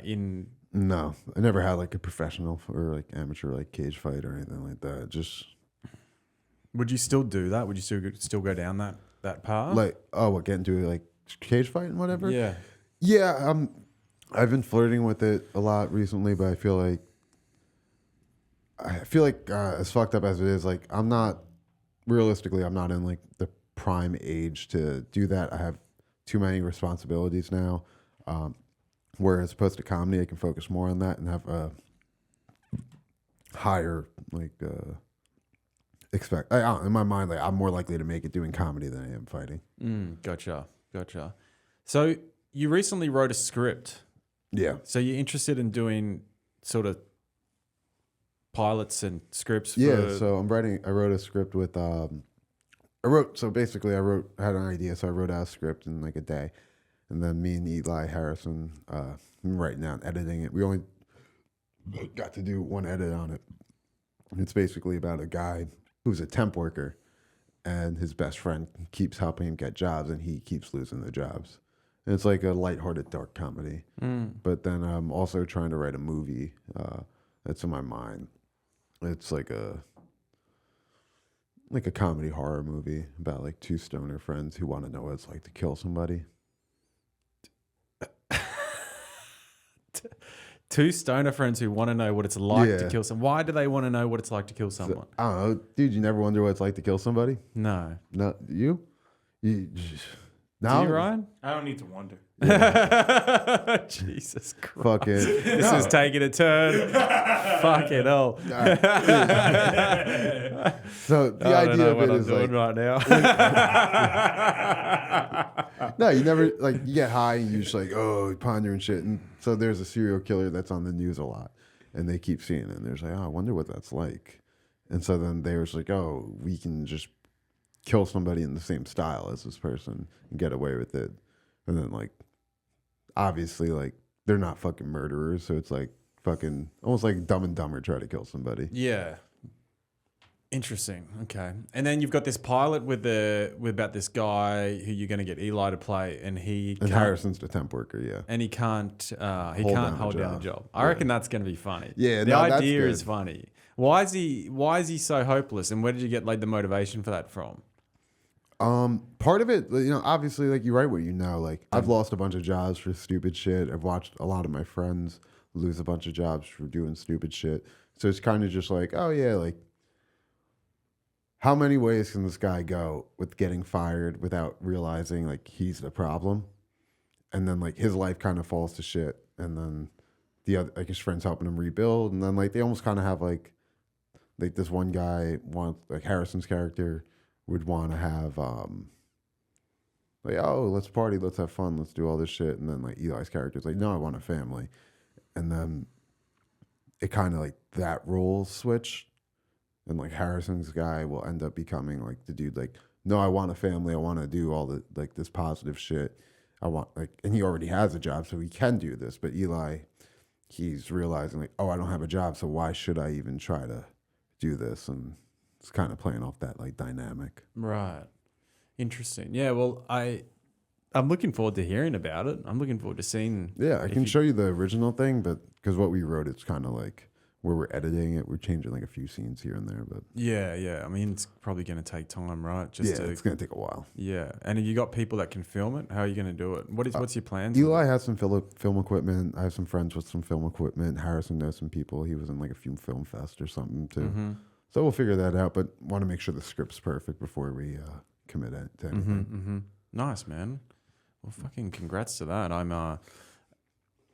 in... No, I never had like a professional or like amateur like cage fight or anything like that. Just Would you still do that? Would you still go down that path? like, oh, what, get into like cage fight and whatever? Yeah. Yeah, I've been flirting with it a lot recently, but I feel like as fucked up as it is, like I'm not in like the prime age to do that. I have too many responsibilities now. Whereas opposed to comedy, I can focus more on that and have a higher like in my mind, like I'm more likely to make it doing comedy than I am fighting. Gotcha. So you recently wrote a script. Yeah. So you're interested in doing sort of pilots and scripts for... Yeah, so I wrote a script with I had an idea, so I wrote out a script in like a day. And then me and Eli Harrison, right now editing it. We only got to do one edit on it. It's basically about a guy who's a temp worker, and his best friend keeps helping him get jobs, and he keeps losing the jobs. And it's like a lighthearted dark comedy. But then I'm also trying to write a movie that's in my mind. It's like a comedy horror movie about like two stoner friends who want to know what it's like to kill somebody. Two stoner friends who want to know what it's like to kill someone. Why do they want to know what it's like to kill someone? I don't know, dude. You never wonder what it's like to kill somebody? No. No, you? Do you, Ryan? I don't need to wonder. Jesus Christ. Fucking. This is taking a turn. Fucking hell. So the I don't idea know of what it I'm is doing like, right now. no, you never like you get high and you're just like, oh, pondering shit. And so there's a serial killer that's on the news a lot, and they keep seeing it. And they're like, oh, I wonder what that's like. And so then they were just like, oh, we can just kill somebody in the same style as this person and get away with it. And then like, obviously, like they're not fucking murderers, so it's like fucking almost like Dumb and Dumber try to kill somebody. Yeah. Interesting. Okay. And then you've got this pilot with about this guy who you're going to get Eli to play, and Harrison's the temp worker, yeah. And he can't hold down the job. I reckon that's going to be funny. Yeah, the that's idea good. is funny. Why is he so hopeless, and where did you get like the motivation for that from? Part of it, you know, obviously, like you write what you know. Like I've lost a bunch of jobs for stupid shit. I've watched a lot of my friends lose a bunch of jobs for doing stupid shit. So it's kind of just like, oh yeah, like how many ways can this guy go with getting fired without realizing like he's the problem? And then like his life kind of falls to shit, and then the other like his friends helping him rebuild, and then like they almost kind of have like this one guy wants like Harrison's character would want to have like, oh, let's party, let's have fun, let's do all this shit. And then like Eli's character's like, no, I want a family. And then it kind of like that role switch. And like Harrison's guy will end up becoming like the dude like, no, I want a family. I want to do all the like this positive shit. I want like, and he already has a job, so he can do this. But Eli, he's realizing like, oh, I don't have a job, so why should I even try to do this? And it's kind of playing off that like dynamic. Right. Interesting. Yeah. Well, I'm looking forward to hearing about it. I'm looking forward to seeing. Yeah, I can show you the original thing, but because what we wrote, it's kind of like where we're editing it. We're changing like a few scenes here and there, but Yeah. I mean, it's probably going to take time, right? Just to, it's gonna take a while. yeah. And have you got people that can film it? How are you going to do it? What's your plans? with Eli it? has some film equipment. I have some friends with some film equipment. Harrison knows some people. He was in like a few film fest or something too. Mm-hmm. So we'll figure that out. But want to make sure the script's perfect before we commit to anything. Mm-hmm. Nice, man. Well, fucking congrats to that.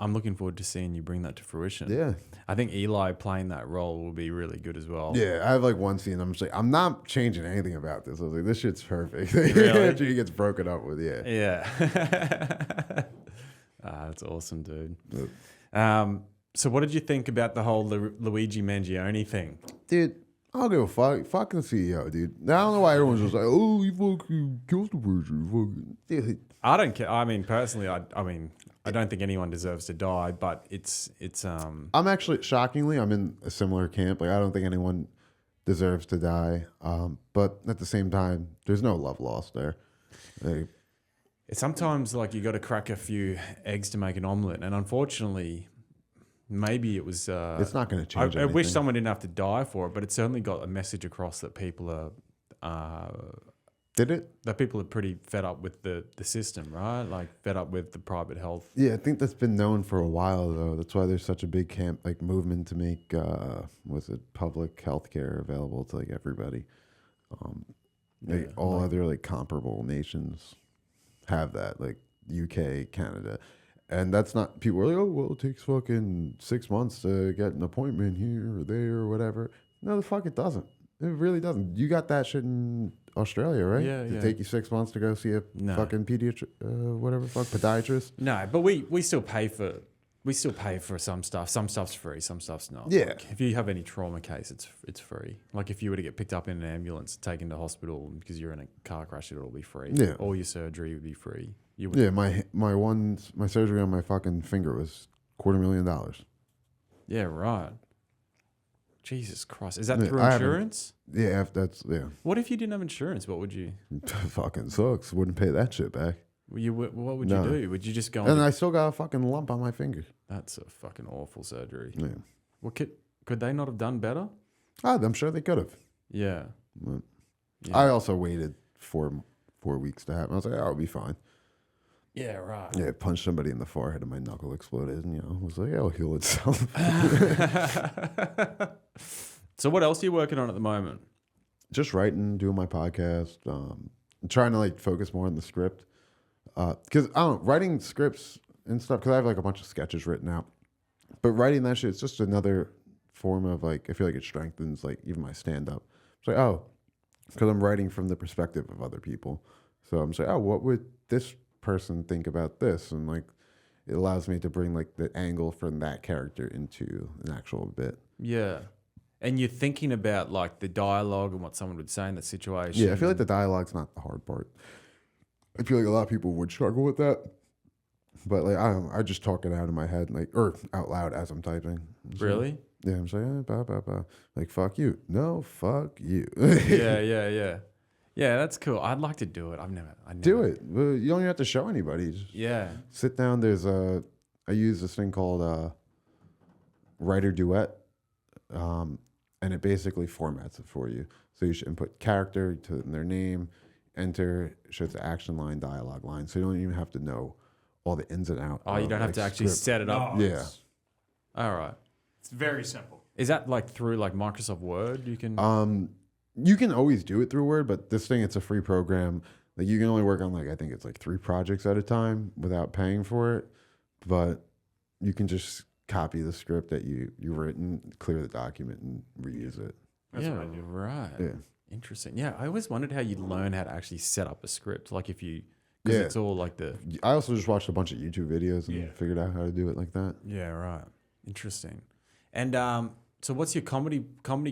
I'm looking forward to seeing you bring that to fruition. Yeah, I think Eli playing that role will be really good as well. yeah. I have like one scene. I'm just like, I'm not changing anything about this. I was like, this shit's perfect. Really? After he gets broken up with, yeah. Yeah. That's awesome, dude. Yep. So what did you think about the whole Luigi Mangione thing? Dude, I don't give a fuck. Fucking CEO, dude. I don't know why everyone's just like, oh, he fucking kills the person. Fucking. Dude. I don't care. I mean, personally, I don't think anyone deserves to die, but it's I'm actually, shockingly, I'm in a similar camp. Like, I don't think anyone deserves to die. But at the same time, there's no love lost there. Like, it's sometimes like you got to crack a few eggs to make an omelet, and unfortunately, maybe it was. it's not going to change I wish anything. someone didn't have to die for it, but it certainly got a message across that people are. Did it? That people are pretty fed up with the system, right? Like fed up with the private health. Yeah, I think that's been known for a while, though. That's why there's such a big movement to make public health care available to like everybody. Yeah, All other like comparable nations have that, like UK, Canada, and that's not, people are like, oh well, it takes fucking 6 months to get an appointment here or there or whatever. No, the fuck it doesn't. It really doesn't. You got that shit in Australia, right? Yeah, Did it yeah. take you 6 months to go see a No. fucking podiatrist? No, but we still pay for some stuff. Some stuff's free, some stuff's not. Yeah. Like, if you have any trauma case, it's free. Like if you were to get picked up in an ambulance, taken to hospital because you're in a car crash, it'll be free. Yeah. All your surgery would be free. You would, Yeah, my surgery on my fucking finger was $250,000. yeah, right. Jesus Christ, is that Yeah, through I haven't- insurance? Yeah, yeah. What if you didn't have insurance? What would you? Fucking sucks. Wouldn't pay that shit back. What would No. you do? Would you just go? And I still got a fucking lump on my finger. That's a fucking awful surgery. Yeah. Well, could they not have done better? I'm sure they could have. Yeah. But Yeah. I also waited 4 weeks to happen. I was like, oh, I'll be fine. Yeah, right. Yeah, punched somebody in the forehead and my knuckle exploded. And, I was like, it'll heal itself. So what else are you working on at the moment? Just writing, doing my podcast. I'm trying to like focus more on the script. Because I don't know, writing scripts and stuff, because I have like a bunch of sketches written out. But writing that shit, it's just another form of like, I feel like it strengthens like even my stand up. It's like, oh, because I'm writing from the perspective of other people. So I'm just like, oh, what would this person think about this? And like, it allows me to bring like the angle from that character into an actual bit. Yeah. And you're thinking about like the dialogue and what someone would say in that situation. Yeah, I feel like the dialogue's not the hard part. I feel like a lot of people would struggle with that. But like, I don't know, I just talk it out in my head, like, or out loud as I'm typing. So, Really? yeah, I'm just like, blah, blah, blah. Like, fuck you. No, fuck you. Yeah. Yeah, that's cool. I'd like to do it. I never Do it. Well, you don't even have to show anybody. Just Yeah. sit down. I use this thing called Writer Duet. And it basically formats it for you. So you should input character to their name, enter, shows the action line, dialogue line. So you don't even have to know all the ins and outs. Oh, you don't have to actually set it up. No, Yeah. it's- All right. It's very simple. Is that like through like Microsoft Word? You can. You can always do it through Word, but this thing, it's a free program. Like you can only work on like, I think it's like 3 projects at a time without paying for it. But you can just copy the script that you've written, clear the document, and reuse it. That's yeah. what I do. Right. Yeah. Interesting. Yeah. I always wondered how you'd learn how to actually set up a script. Like if you, because Yeah. it's all like the. I also just watched a bunch of YouTube videos and Yeah. figured out how to do it like that. Yeah. Right. Interesting. And so what's your comedy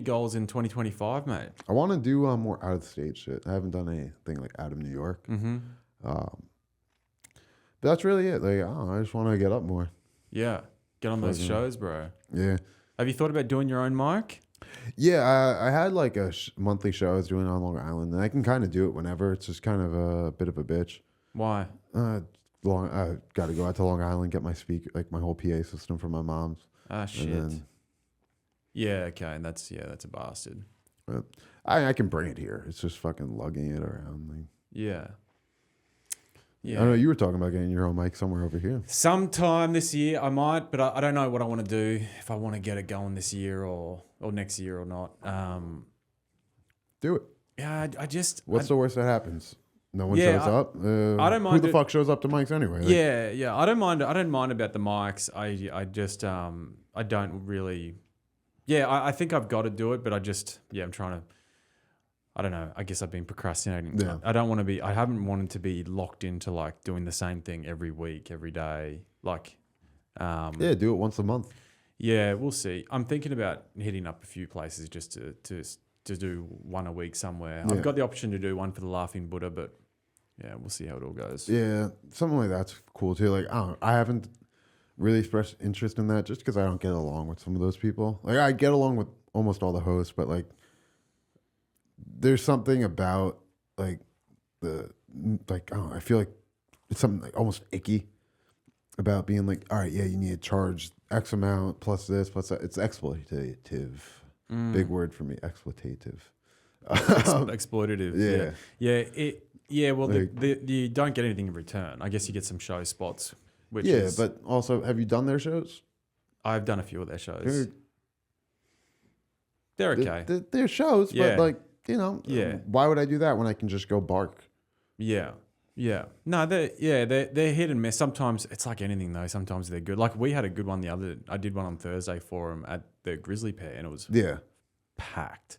goals in 2025, mate? I want to do more out of the state shit. I haven't done anything like out of New York. Mm-hmm. But that's really it. Like, I don't know, I just want to get up more. Yeah. Get on those Fucking- shows, bro. Yeah. Have you thought about doing your own mic? Yeah, I had like a monthly show I was doing on Long Island, and I can kind of do it whenever. It's just kind of a bit of a bitch. Why? I got to go out to Long Island, get my speaker, like my whole PA system from my mom's. Ah, shit. And then Yeah, okay, and that's a bastard. But I can bring it here. It's just fucking lugging it around. Like, Yeah. I don't know. You were talking about getting your own mic somewhere over here. Sometime this year I might, but I don't know what I want to do. If I want to get it going this year or next year or not. Do it. Yeah, I just. What's the worst that happens? No one Yeah, shows up. I don't mind Who the it. fuck shows up to mics anyway? Like, Yeah. I don't mind about the mics. I just I don't really. Yeah, I think I've got to do it, but I'm trying to. I don't know. I guess I've been procrastinating. Yeah. I don't want to be. I haven't wanted to be locked into like doing the same thing every week, every day. Like, yeah, do it once a month. yeah, we'll see. I'm thinking about hitting up a few places just to do one a week somewhere. Yeah. I've got the option to do one for the Laughing Buddha, but yeah, we'll see how it all goes. Yeah, something like that's cool too. Like, I haven't really expressed interest in that just because I don't get along with some of those people. Like, I get along with almost all the hosts, but like, there's something about like I don't know, I feel like it's something like almost icky about being like, all right, yeah, you need to charge X amount plus this plus that. It's exploitative. Big word for me, exploitative. Exploitative. Yeah. Well, Like- you don't get anything in return. I guess you get some show spots. Which Yeah, is, but also, have you done their shows? I've done a few of their shows. They're okay. They're shows, Yeah. but like, you know, Yeah. why would I do that when I can just go bark? Yeah. No, they're hit and miss. Sometimes it's like anything though. Sometimes they're good. Like we had a good one I did one on Thursday for them at the Grizzly Pair, and it was Yeah. packed.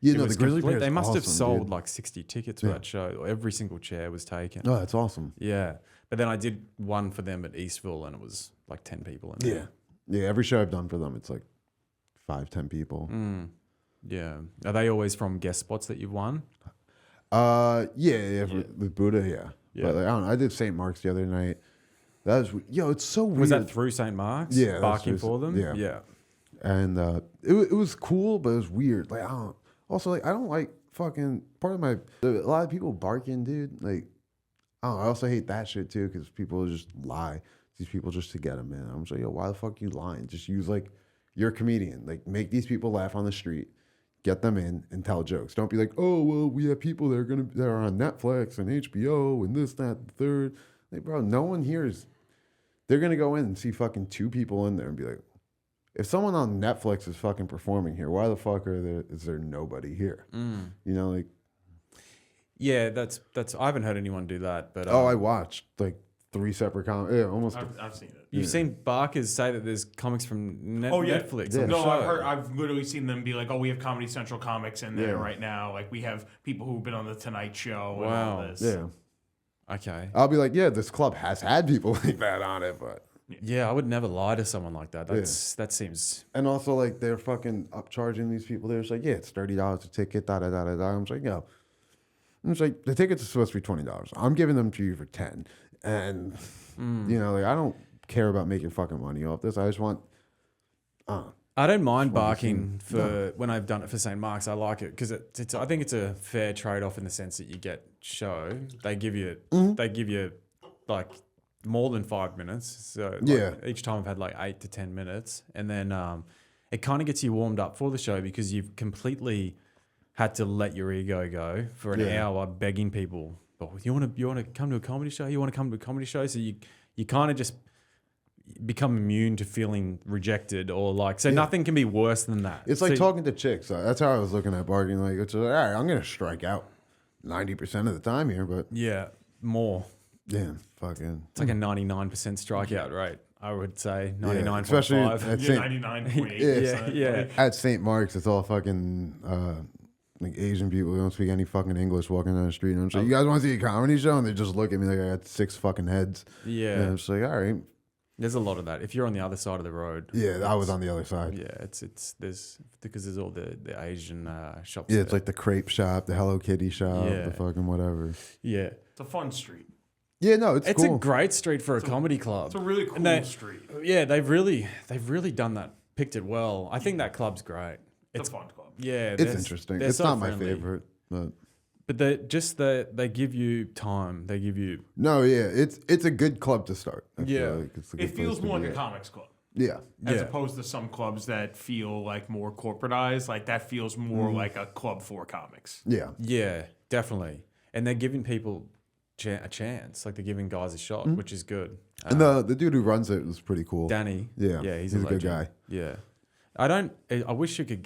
You It know, was the Grizzly complete- Bear They is must have awesome, sold dude. like 60 tickets for that show. Every single chair was taken. Oh, that's awesome. Yeah. But then I did one for them at Eastville, and it was like 10 people in there. Yeah, every show I've done for them, it's like 5-10 people. Yeah. Are they always from guest spots that you've won? Yeah, with Buddha, yeah. Yeah. But like, I don't know. I did St. Mark's the other night. That was it's so weird. Was that through St. Mark's? Yeah, that's Barking through- for them? yeah. Yeah. And it was cool, but it was weird. Like, I don't like fucking part of my a lot of people barking, dude. Like, I also hate that shit too because people just lie. These people just to get them in. I'm just like, yo, why the fuck you lying? Just use like you're a comedian. Like, make these people laugh on the street, get them in, and tell jokes. Don't be like, oh well, we have people that are on Netflix and HBO and this, that, and the third. Like, bro, no one here is. They're gonna go in and see fucking 2 people in there and be like, if someone on Netflix is fucking performing here, why the fuck is there nobody here? You know, like. Yeah, that's. I haven't heard anyone do that, but I watched like 3 separate comments. Yeah, almost. I've seen it. you've seen Barkers say that there's comics from Netflix. Yeah. on the No, show. I've literally seen them be like, "Oh, we have Comedy Central comics in there Yeah. right now. Like, we have people who've been on the Tonight Show and Wow. all this." Yeah. Okay. I'll be like, yeah, this club has had people like that on it, but. Yeah, I would never lie to someone like that. That seems. And also, like, they're fucking upcharging these people. They're just like, yeah, it's $30 a ticket, da da da da da. I'm just like, yo. I'm just like, the tickets are supposed to be $20. I'm giving them to you for 10. And, you know, like, I don't care about making fucking money off this. I just want. I don't mind barking for when I've done it for St. Mark's. I like it because it's. I think it's a fair trade off in the sense that you get show. They give you like more than 5 minutes. So like, Yeah. each time I've had like 8 to 10 minutes, and then it kind of gets you warmed up for the show because you've completely had to let your ego go for an hour begging people. Oh, you want to come to a comedy show? You want to come to a comedy show? So you kind of just become immune to feeling rejected or like, so nothing can be worse than that. It's like So- talking to chicks. That's how I was looking at bargaining. Like, it's like, all right, I'm going to strike out 90% of the time here, but Yeah, more. yeah, fucking. It's like a 99% strikeout rate, I would say. Yeah, especially 99.5. at Yeah, St. 99.8%. Yeah. At St. Mark's, it's all fucking like Asian people who don't speak any fucking English walking down the street. And I'm just like, you guys want to see a comedy show? And they just look at me like I got 6 fucking heads. Yeah. And I'm just like, all right. There's a lot of that. If you're on the other side of the road. Yeah, I was on the other side. Yeah, there's all the Asian shops. Yeah, it's there. like the crepe shop, the Hello Kitty shop, Yeah. the fucking whatever. Yeah. It's a fun street. Yeah, no, it's It's cool. a great street for a comedy club. It's a really cool And they- street. Yeah, they've really done that, picked it well. I think that club's great. It's a fun club. Yeah, It's interesting. they're It's so not my friendly. favorite, but But they give you time. They give you no, yeah, it's a good club to start. I feel Yeah. like it's a good It feels place to more be like a at. comics club. Yeah. As Yeah. opposed to some clubs that feel like more corporatized. Like that feels more like a club for comics. Yeah. Yeah, definitely. And they're giving people a chance. Like they're giving guys a shot, which is good. And the dude who runs it was pretty cool. Danny. Yeah. Yeah, he's a a good legend. guy. Yeah. I wish I could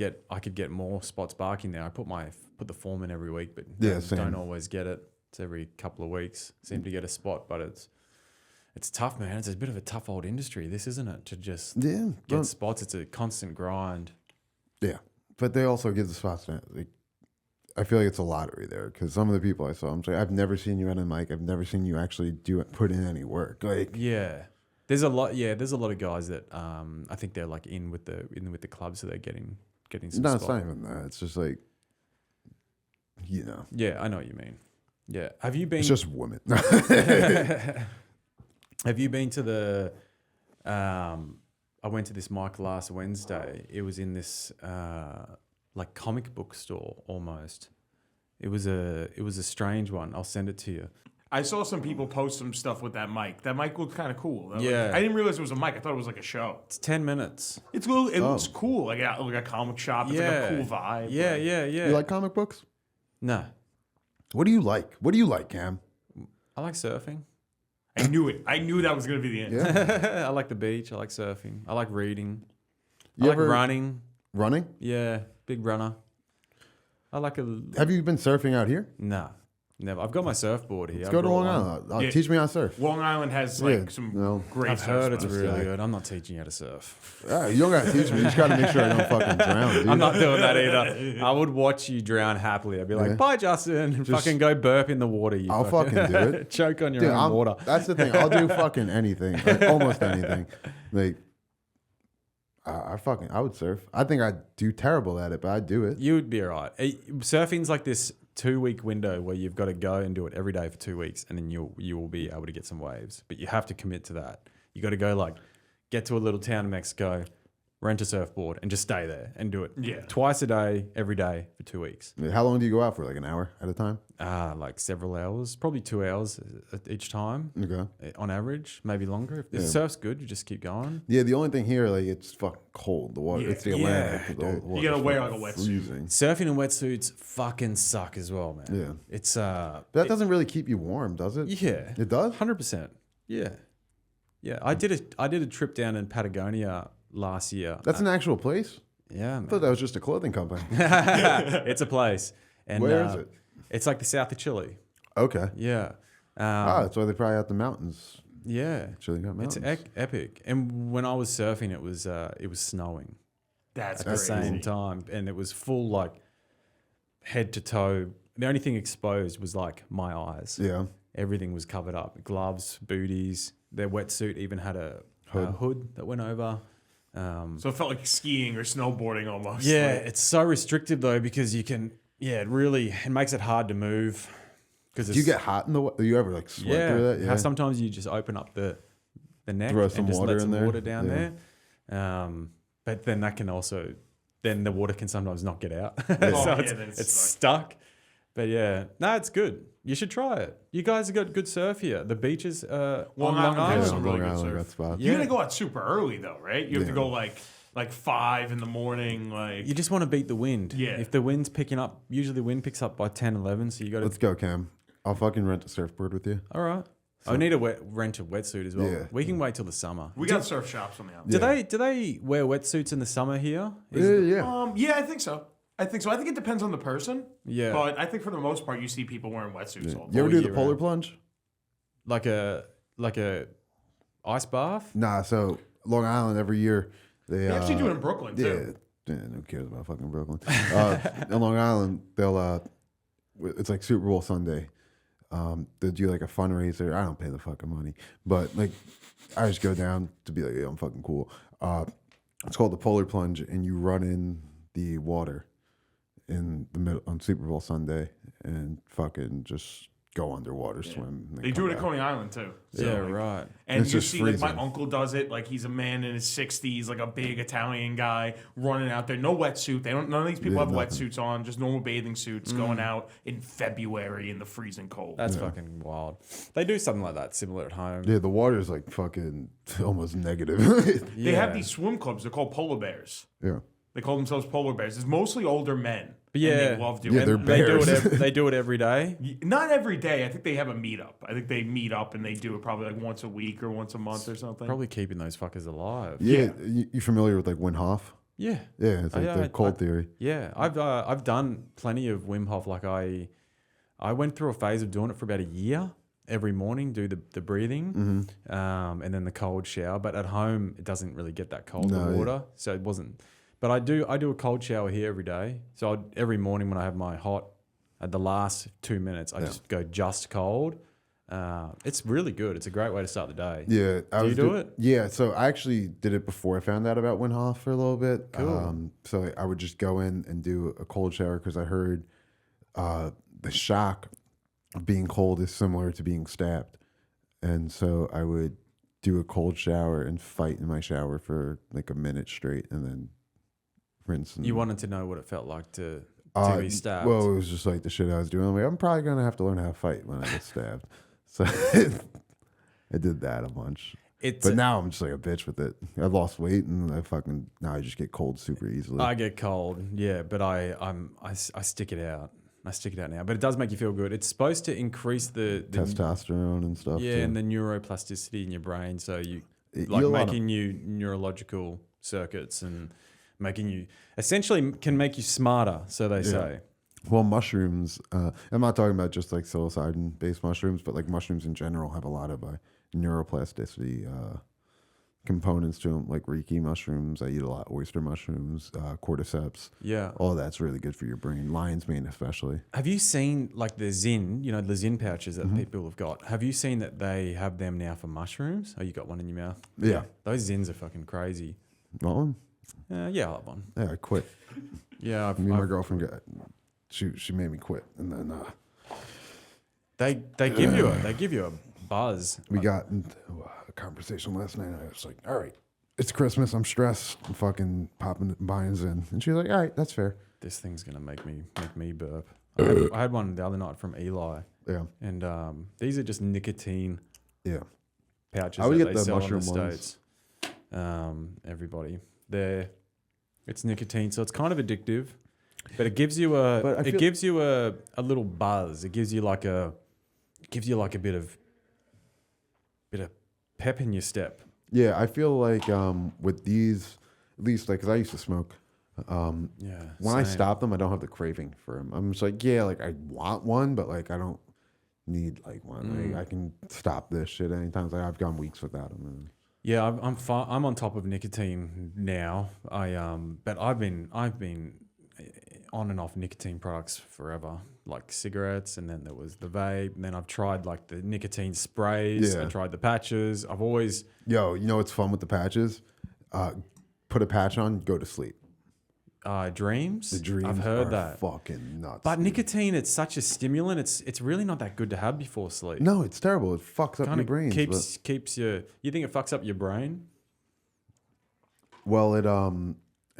get more spots barking there. I put the form in every week, but same. don't always get it. It's every couple of weeks. Seem to get a spot, but it's tough, man. It's a bit of a tough old industry, this, isn't it? To just Yeah. get spots. It's a constant grind. Yeah. But they also give the spots. Like, I feel like it's a lottery there because some of the people I saw, I'm like, I've never seen you at a mic. I've never seen you actually put in any work. Like, Yeah. There's a lot of guys that I think they're like in with the club, so they're getting some no, spots. it's not even that. It's just like, Yeah, I know what you mean. Yeah. Have you been it's just women. Have you been to the I went to this mic last Wednesday. It was in this like comic book store almost. It was a strange one. I'll send it to you. I saw some people post some stuff with that mic. That mic looked kind of cool. Yeah. I didn't realize it was a mic. I thought it was like a show. It's 10 minutes. It's cool. It looks cool. Like a comic shop. It's like a cool vibe. Yeah, Like, yeah. You like comic books? No. What do you like? What do you like, Cam? I like surfing. I knew it. I knew that was going to be the answer. Yeah. I like the beach. I like surfing. I like reading. You I like ever- running. Running? Yeah, big runner. I like Have you been surfing out here? Nah, never. I've got my surfboard here. Let's I go to brought Long one. Island. Yeah. Teach me how to surf. Long Island has Yeah, some no. great I've surf heard it's spots. really Yeah. good. I'm not teaching you how to surf. You don't got to teach me. You just got to make sure I don't fucking drown, dude. I'm not doing that either. I would watch you drown happily. I'd be like, Yeah. bye, Justin. And fucking go burp in the water. You I'll fucking do it. Choke on your Dude, own water. That's the thing. I'll do fucking anything. Like, almost anything. Like, I would surf. I think I'd do terrible at it, but I'd do it. You would be all right. Surfing's like this 2-week window where you've got to go and do it every day for 2 weeks, and then you will be able to get some waves. But you have to commit to that. You got to go like get to a little town in Mexico, rent a surfboard, and just stay there and do it. Yeah. Twice a day, every day for 2 weeks. How long do you go out for? Like an hour at a time? Like several hours, probably 2 hours each time Okay. on average, maybe longer. If the surf's good, you just keep going. Yeah, the only thing here, like, it's fucking cold. The water, it's the Atlantic. Yeah, The dude. water's You gotta wear fucking like a wetsuit. freezing. Surfing in wetsuits fucking suck as well, man. Yeah. It's But that doesn't really keep you warm, does it? yeah. It does? 100%. Yeah. Yeah. I did a trip down in Patagonia last year. That's an actual place? Yeah, I thought man. that was just a clothing company. It's a place. And Where is it? It's like the south of Chile. Okay. Yeah. That's why they probably have the mountains. Yeah. Chile got It's mountains. epic. And when I was surfing, it was snowing That's at the crazy. same time, and it was full like head to toe. The only thing exposed was like my eyes. Yeah. Everything was covered up. Gloves, booties. Their wetsuit even had a hood that went over. So it felt like skiing or snowboarding almost. Yeah, Like, it's so restrictive though because you can. Yeah, it makes it hard to move. Because Do you get hot in the water? Do you ever like sweat through that? How sometimes you just open up the neck Throw and some just water let some in there. water down Yeah. there. But then that can also, then the water can sometimes not get out. Oh, so yeah, it's, then it's it's stuck. But yeah, no, it's good. You should try it. You guys have got good surf here. The beaches on Long Island has Island. some really Long good Island surf. got spots. You Yeah. gotta go out super early though, right? You have to Yeah. go like 5 in the morning. Like You just want to beat the wind. Yeah. If the wind's picking up, usually the wind picks up by 10, 11. So you got to. Let's go, Cam. I'll fucking rent a surfboard with you. All right. I need to rent a wetsuit as well. Yeah. We can wait till the summer. we got surf shops on the outside. Do they wear wetsuits in the summer here? Yeah. Yeah, I think so. I think it depends on the person. Yeah. But I think for the most part, you see people wearing wetsuits all the You ever time. do the year polar round. plunge? like a ice bath. Nah, so Long Island every year they actually do it in Brooklyn, too. Yeah, who cares about fucking Brooklyn? In Long Island, they'll it's like Super Bowl Sunday. They do like a fundraiser. I don't pay the fucking money, but like I just go down to be like, yeah, I'm fucking cool. It's called the polar plunge, and you run in the water in the middle on Super Bowl Sunday and fucking just go underwater, swim. And They come do it at back. Coney Island too. So, Yeah, like, right. And It's you just see, like, my freezing. uncle does it. Like, he's a man in his 60s, like a big Italian guy running out there. No wetsuit. None of these people have wetsuits on. Just normal bathing suits going out in February in the freezing cold. That's fucking wild. They do something like that similar at home. Yeah, the water's like fucking almost negative. They have these swim clubs. They're called polar bears. Yeah. They call themselves polar bears. It's mostly older men. But and yeah, they love doing Yeah, it. they're They do bears. it. They do it every day. Not every day. I think they have a meetup. I think they meet up and they do it probably like once a week or once a month or something. Probably keeping those fuckers alive. Yeah. You familiar with like Whim Hoff? Yeah. Yeah, it's like the cold theory. Yeah, I've done plenty of Wim Hof. Like I went through a phase of doing it for about a year. Every morning, do the breathing, and then the cold shower. But at home, it doesn't really get that cold, the water, so it wasn't. But I do a cold shower here every day. So every morning when I have my hot, at the last 2 minutes, I just go just cold. It's really good. It's a great way to start the day. Yeah. Do you do it? Yeah. So I actually did it before I found out about Whim Hof for a little bit. Cool. So I would just go in and do a cold shower because I heard the shock of being cold is similar to being stabbed. And so I would do a cold shower and fight in my shower for like a minute straight and then rinse. And, You wanted to know what it felt like to be stabbed. Well, it was just like the shit I was doing. I'm like, I'm probably going to have to learn how to fight when I get stabbed. So I did that a bunch. But now I'm just like a bitch with it. I've lost weight and now I just get cold super easily. I get cold, yeah, but I stick it out. I stick it out now, but it does make you feel good. It's supposed to increase the testosterone and stuff. yeah, too. and the neuroplasticity in your brain, so you You'll making new neurological circuits and making you essentially can make you smarter. So they say. Well, mushrooms. I'm not talking about just like psilocybin-based mushrooms, but like mushrooms in general have a lot of neuroplasticity components to them, like Reiki mushrooms. I eat a lot of oyster mushrooms, cordyceps. Yeah. All that's really good for your brain. Lion's mane, especially. Have you seen like the Zyn? You know the Zyn pouches that people have got. Have you seen that they have them now for mushrooms? Oh, you got one in your mouth. Yeah. Those Zyns are fucking crazy. Want one? Yeah, I'll have one. Yeah, I quit. Yeah, Me and my girlfriend got. She made me quit, and then they give you a buzz. we got into a conversation last night. I was like, "All right, it's Christmas. I'm stressed. I'm fucking buying Zyn," and she's like, "All right, that's fair." This thing's gonna make me burp. I had one the other night from Eli, Yeah, and these are just nicotine yeah. pouches I would that get they the sell in the mushroom ones. States. Everybody, it's nicotine, so it's kind of addictive, but it gives you a little buzz. It gives you like a bit of pep in your step. Yeah, I feel like with these, at least like, because I used to smoke. When I same. stop them, I don't have the craving for them. I'm just like, yeah, like I want one, but like I don't need like one. Like, I can stop this shit anytime. Like I've gone weeks without them. Yeah, I'm on top of nicotine now. But I've been on and off nicotine products forever, like cigarettes, and then there was the vape, and then I've tried like the nicotine sprays. Yeah. I tried the patches. I've always Yo, you know what's fun with the patches? Put a patch on, go to sleep. dreams. The dreams I've heard are that. fucking nuts. But dude. nicotine, it's such a stimulant. It's really not that good to have before sleep. No, it's terrible. It fucks up Kind your of brain. keeps your. You think it fucks up your brain? Well, it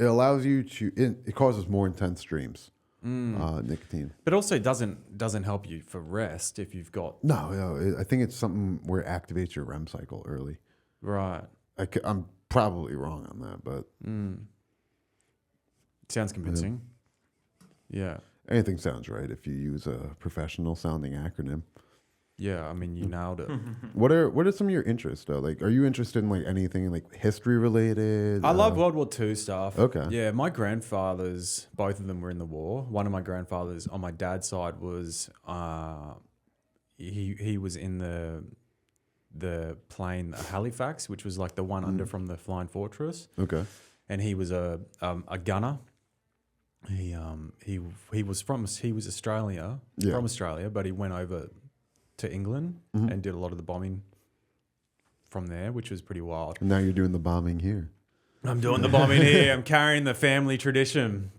allows you to. It causes more intense dreams. Nicotine. But also doesn't help you for rest if you've got No. I think it's something where it activates your REM cycle early. right. I'm probably wrong on that, but Sounds convincing. Yeah. anything sounds right if you use a professional sounding acronym. Yeah, I mean, you nailed it. What are some of your interests though? Like, are you interested in like anything like history related? I love World War II stuff. Okay. Yeah, my grandfathers, both of them were in the war. One of my grandfathers on my dad's side was he was in the plane Halifax, which was like the one under from the Flying Fortress, Okay. and he was a gunner. He was Australia from Australia, but he went over to England and did a lot of the bombing from there, which was pretty wild. And now you're doing the bombing here. I'm doing the bombing here. I'm carrying the family tradition.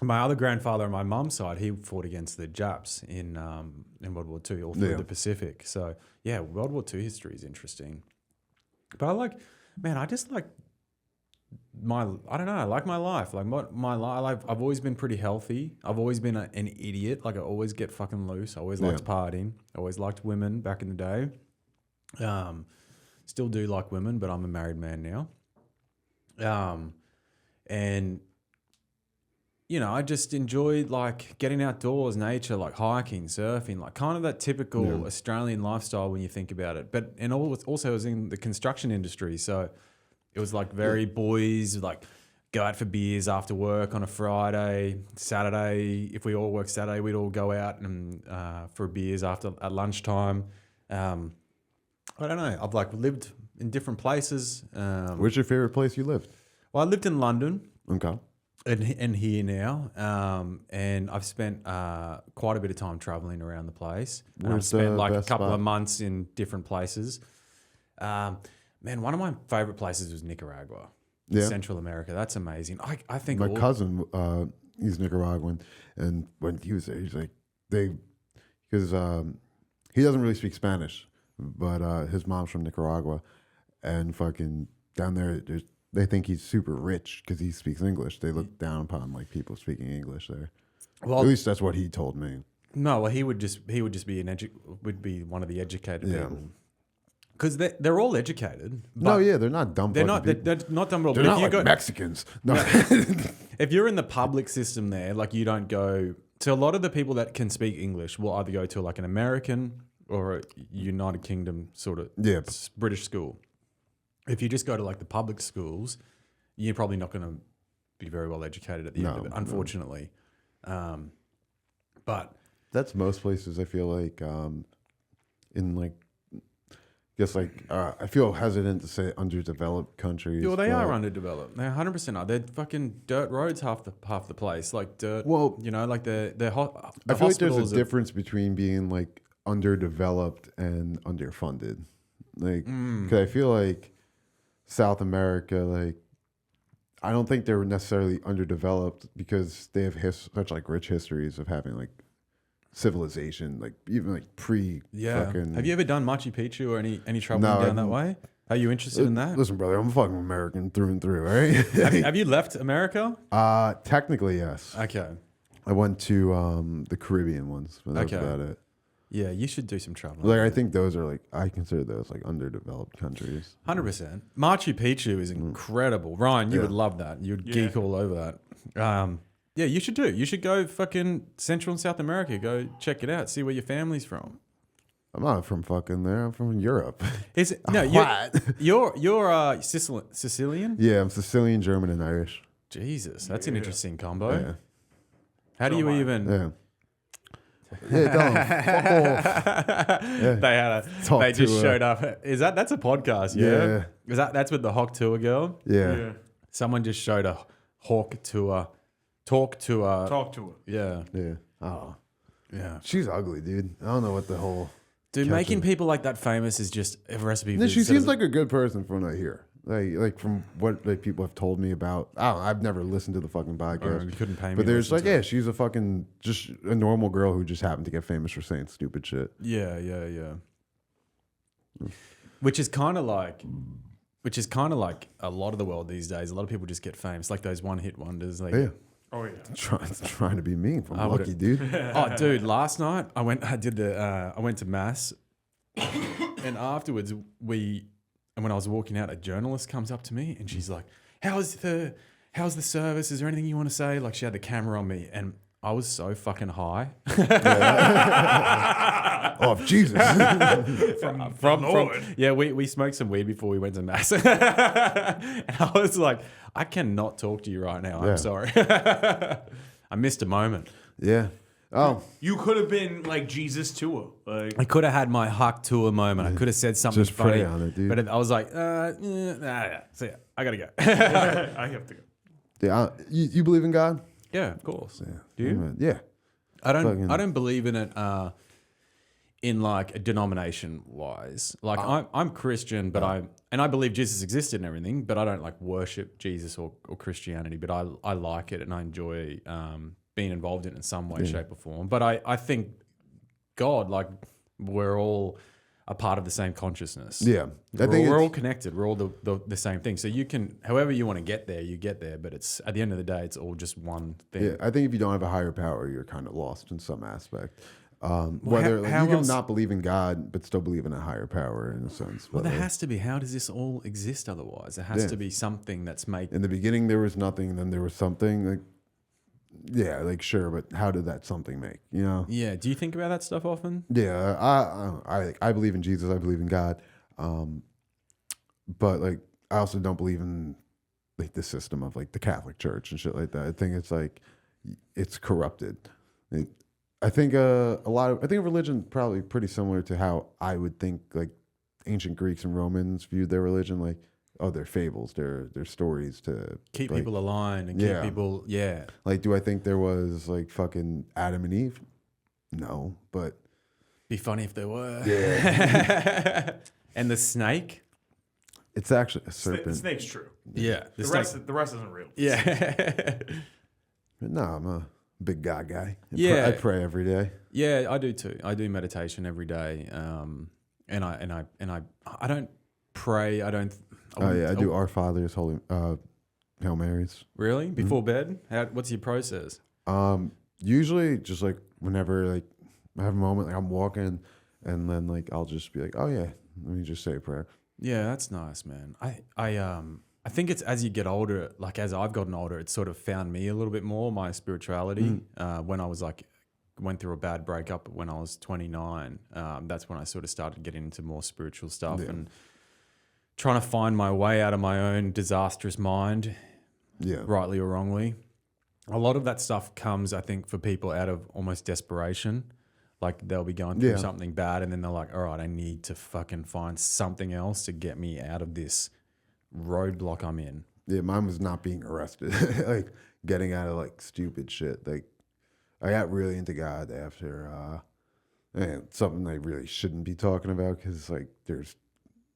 my other grandfather on my mum's side, he fought against the Japs in World War II, all through the Pacific. So yeah, World War II history is interesting. But I just like I don't know, I like my life. Like my life, I've always been pretty healthy. I've always been an idiot. Like I always get fucking loose. I always liked partying. I always liked women back in the day. Still do like women, but I'm a married man now. And you know, I just enjoyed like getting outdoors, nature, like hiking, surfing, like kind of that typical Australian lifestyle when you think about it. But and also I was in the construction industry, so it was like very boys, like go out for beers after work on a Friday, Saturday. If we all work Saturday, we'd all go out and for beers at lunchtime. I don't know. I've like lived in different places. Where's your favorite place you lived? Well, I lived in London. Okay. And here now, and I've spent quite a bit of time traveling around the place. And I've spent like a couple of months in different places. Man, one of my favorite places was Nicaragua, Central America. That's amazing. I think my cousin, he's Nicaraguan, and when he was there, he's like because he doesn't really speak Spanish, but his mom's from Nicaragua, and fucking down there, they think he's super rich because he speaks English. They look down upon like people speaking English there. Well, at least that's what he told me. No, well, he would just be would be one of the educated people. Because they're all educated. No, yeah, they're not dumb. They're not dumb at all. They're not like Mexicans. No. If you're in the public system there, like you don't go. So a lot of the people that can speak English will either go to like an American or a United Kingdom sort of British school. If you just go to like the public schools, you're probably not going to be very well educated at the end of it, unfortunately. But that's most places. I feel like in like. Guess I feel hesitant to say underdeveloped countries. Yeah, well, they are underdeveloped. They 100% are. They're fucking dirt roads half the place, like dirt. Well, you know, like the I feel like there's a difference between being like underdeveloped and underfunded. Like, because I feel like South America, like, I don't think they're necessarily underdeveloped because they have such like rich histories of having like civilization, like even like fucking. Have you ever done Machu Picchu or any traveling down that way? Are you interested in that? Listen, brother, I'm a fucking American through and through, right? have you left America? Technically, yes. Okay. I went to the Caribbean once, but that's about it. Yeah, you should do some traveling. Like I think those are like I consider those like underdeveloped countries. 100%. Machu Picchu is incredible. Ryan, you would love that. You'd geek all over that. Yeah, you should do. You should go fucking Central and South America. Go check it out. See where your family's from. I'm not from fucking there. I'm from Europe. Is it? No, you're Sicilian? Yeah, I'm Sicilian, German, and Irish. Jesus, that's an interesting combo. Yeah. How do you even? Yeah. Yeah, fuck off. They just showed up. That's a podcast? Yeah. Is that's with the Hawk Tour girl? Yeah. Someone just showed a Hawk Tour. Talk to her. Yeah. Yeah. Oh. Yeah. She's ugly, dude. I don't know what the whole. Dude, making people like that famous is just a recipe. No, she seems like a good person from what I hear. Like from what like people have told me about. I don't know, I've never listened to the fucking podcast. You couldn't pay me. But there's like, she's a fucking just a normal girl who just happened to get famous for saying stupid shit. Yeah. Which is kind of like a lot of the world these days. A lot of people just get famous, like those one-hit wonders. Like, oh yeah, trying to be mean. I'm lucky, dude. Oh, dude! Last night I went to mass, and afterwards when I was walking out, a journalist comes up to me and she's like, "How's the service? Is there anything you want to say?" Like she had the camera on me, and I was so fucking high. Oh Jesus! from we smoked some weed before we went to mass, and I was like, I cannot talk to you right now. I'm sorry. I missed a moment. Yeah. Oh, you could have been like Jesus to her. Like I could have had my Huck Tour moment. I could have said something just funny, pray on it, dude. But I was like, so yeah, I gotta go. I have to go. Yeah, you believe in God? Yeah, of course. Yeah. Do you? Yeah. I don't believe in it in like a denomination wise. Like I'm Christian, but I believe Jesus existed and everything, but I don't like worship Jesus or Christianity, but I like it and I enjoy being involved in it in some way, shape or form. But I think God, like we're all a part of the same consciousness. Yeah. I think We're all connected. We're all the same thing. So you can, however you want to get there, you get there. But it's at the end of the day, it's all just one thing. Yeah, I think if you don't have a higher power, you're kind of lost in some aspect. Whether how you can else- not believe in God, but still believe in a higher power in a sense. Well, But, there has to be. How does this all exist otherwise? There has to be something that's making. in the beginning, there was nothing, and then there was something. Like, yeah, like sure, but how did that something make? You know? Yeah. Do you think about that stuff often? Yeah, I believe in Jesus. I believe in God, but like I also don't believe in like the system of like the Catholic Church and shit like that. I think it's like it's corrupted. I think I think religion probably pretty similar to how I would think like ancient Greeks and Romans viewed their religion. Like, oh, they're fables, they're stories to Keep like, people aligned and keep people. Yeah. Like, do I think there was like fucking Adam and Eve? No, but Be funny if there were. Yeah. And the snake. it's actually a The serpent. snake's true. Yeah. The rest isn't real. Yeah. No, I'm a big God guy. Yeah. I pray every day. Yeah, I do too. I do meditation every day, and I don't pray. I don't. Oh yeah, I do Our Father's, Holy Hail Marys. Really before bed. What's your process? Usually just like whenever like I have a moment, like I'm walking, and then like I'll just be like, oh yeah, let me just say a prayer. Yeah, that's nice, man. I think it's as you get older, like as I've gotten older, it's sort of found me a little bit more, my spirituality. When I was like, went through a bad breakup when I was 29, that's when I sort of started getting into more spiritual stuff and trying to find my way out of my own disastrous mind, rightly or wrongly. A lot of that stuff comes, I think, for people out of almost desperation. Like they'll be going through something bad and then they're like, all right, I need to fucking find something else to get me out of this roadblock I'm in. Yeah, mine was not being arrested, like getting out of like stupid shit. Like I got really into God after and something I really shouldn't be talking about because like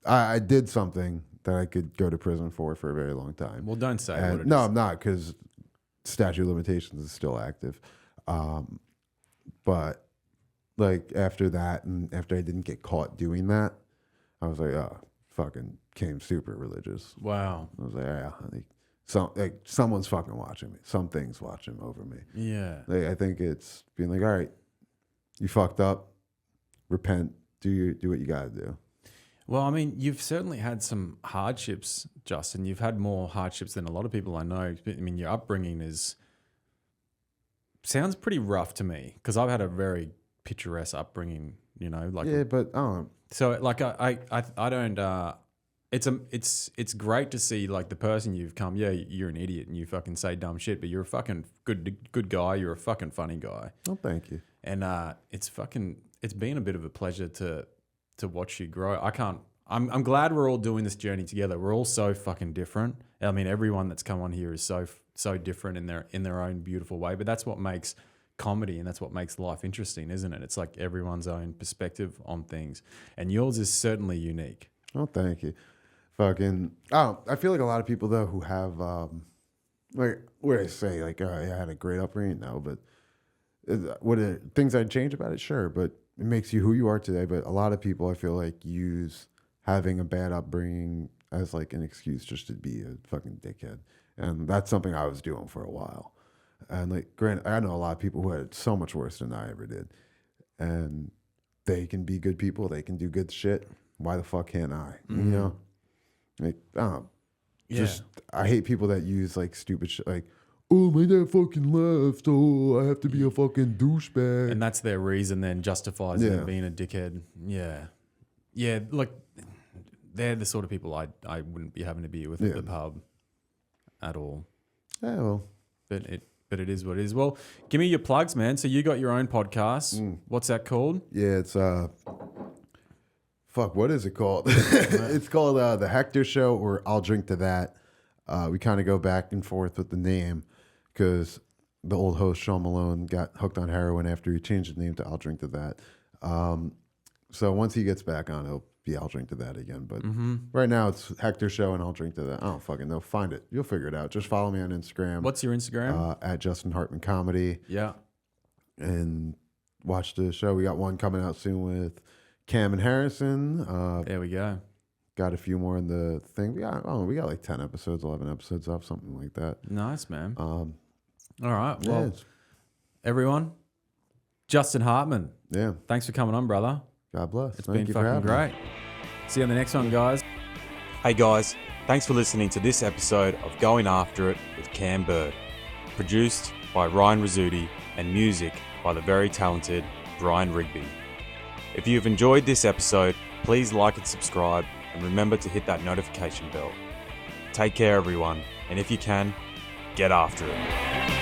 I did something that I could go to prison for a very long time. Well, don't say what it no, is. I'm not because statute of limitations is still active. But like after that and after I didn't get caught doing that, I was like, oh, fucking became super religious. Wow. I was like, yeah, someone's fucking watching me. Something's watching over me. Yeah. Like, I think it's being like, all right, you fucked up, repent, do what you gotta do. Well, I mean, you've certainly had some hardships, Justin. You've had more hardships than a lot of people I know. I mean, your upbringing sounds pretty rough to me because I've had a very picturesque upbringing, you know, like Yeah, but so like I don't it's great to see like the person you've come. Yeah, you're an idiot and you fucking say dumb shit, but you're a fucking good guy. You're a fucking funny guy. oh, thank you. And it's been a bit of a pleasure to watch you grow. I'm glad we're all doing this journey together. We're all so fucking different. I mean, everyone that's come on here is so different in their own beautiful way. But that's what makes comedy and that's what makes life interesting, isn't it? It's like everyone's own perspective on things, and yours is certainly unique. Oh, thank you. Fucking. Oh, I feel like a lot of people though who have like what I say, like I had a great upbringing. No, but things I'd change about it? Sure, but it makes you who you are today. But a lot of people, I feel like, use having a bad upbringing as like an excuse just to be a fucking dickhead, and that's something I was doing for a while. And like, granted, I know a lot of people who had it so much worse than I ever did, and they can be good people. They can do good shit. Why the fuck can't I? You know, like, I hate people that use like stupid shit, like, oh, my dad fucking left. Oh, I have to be a fucking douchebag. And that's their reason then justifies them being a dickhead. Yeah. Yeah, like they're the sort of people I wouldn't be having to be with at the pub at all. Yeah, well. But it is what it is. Well, give me your plugs, man. So you got your own podcast. What's that called? Yeah, it's what is it called? It's called The Hector Show, or I'll Drink to That. We kind of go back and forth with the name because the old host Sean Malone got hooked on heroin after he changed his name to I'll Drink to That. So once he gets back on, he'll be I'll Drink to That again. But right now it's Hector's show and I'll Drink to That. I don't fucking know. Find it. You'll figure it out. Just follow me on Instagram. What's your Instagram? At Justin Hartman Comedy. Yeah. And watch the show. We got one coming out soon with Cam and Harrison. There we go. Got a few more in the thing. We got like 10 episodes, 11 episodes up, something like that. Nice, man. All right. Yeah, Well, everyone, Justin Hartman, yeah. thanks for coming on, brother. God bless. It's Thank been you for fucking having me. great. See you on the next one, guys. Hey, guys. Thanks for listening to this episode of Going After It with Cam Bird. Produced by Ryan Rizzuti and music by the very talented Brian Rigby. If you've enjoyed this episode, please like and subscribe, and remember to hit that notification bell. Take care, everyone, and if you can, get after it.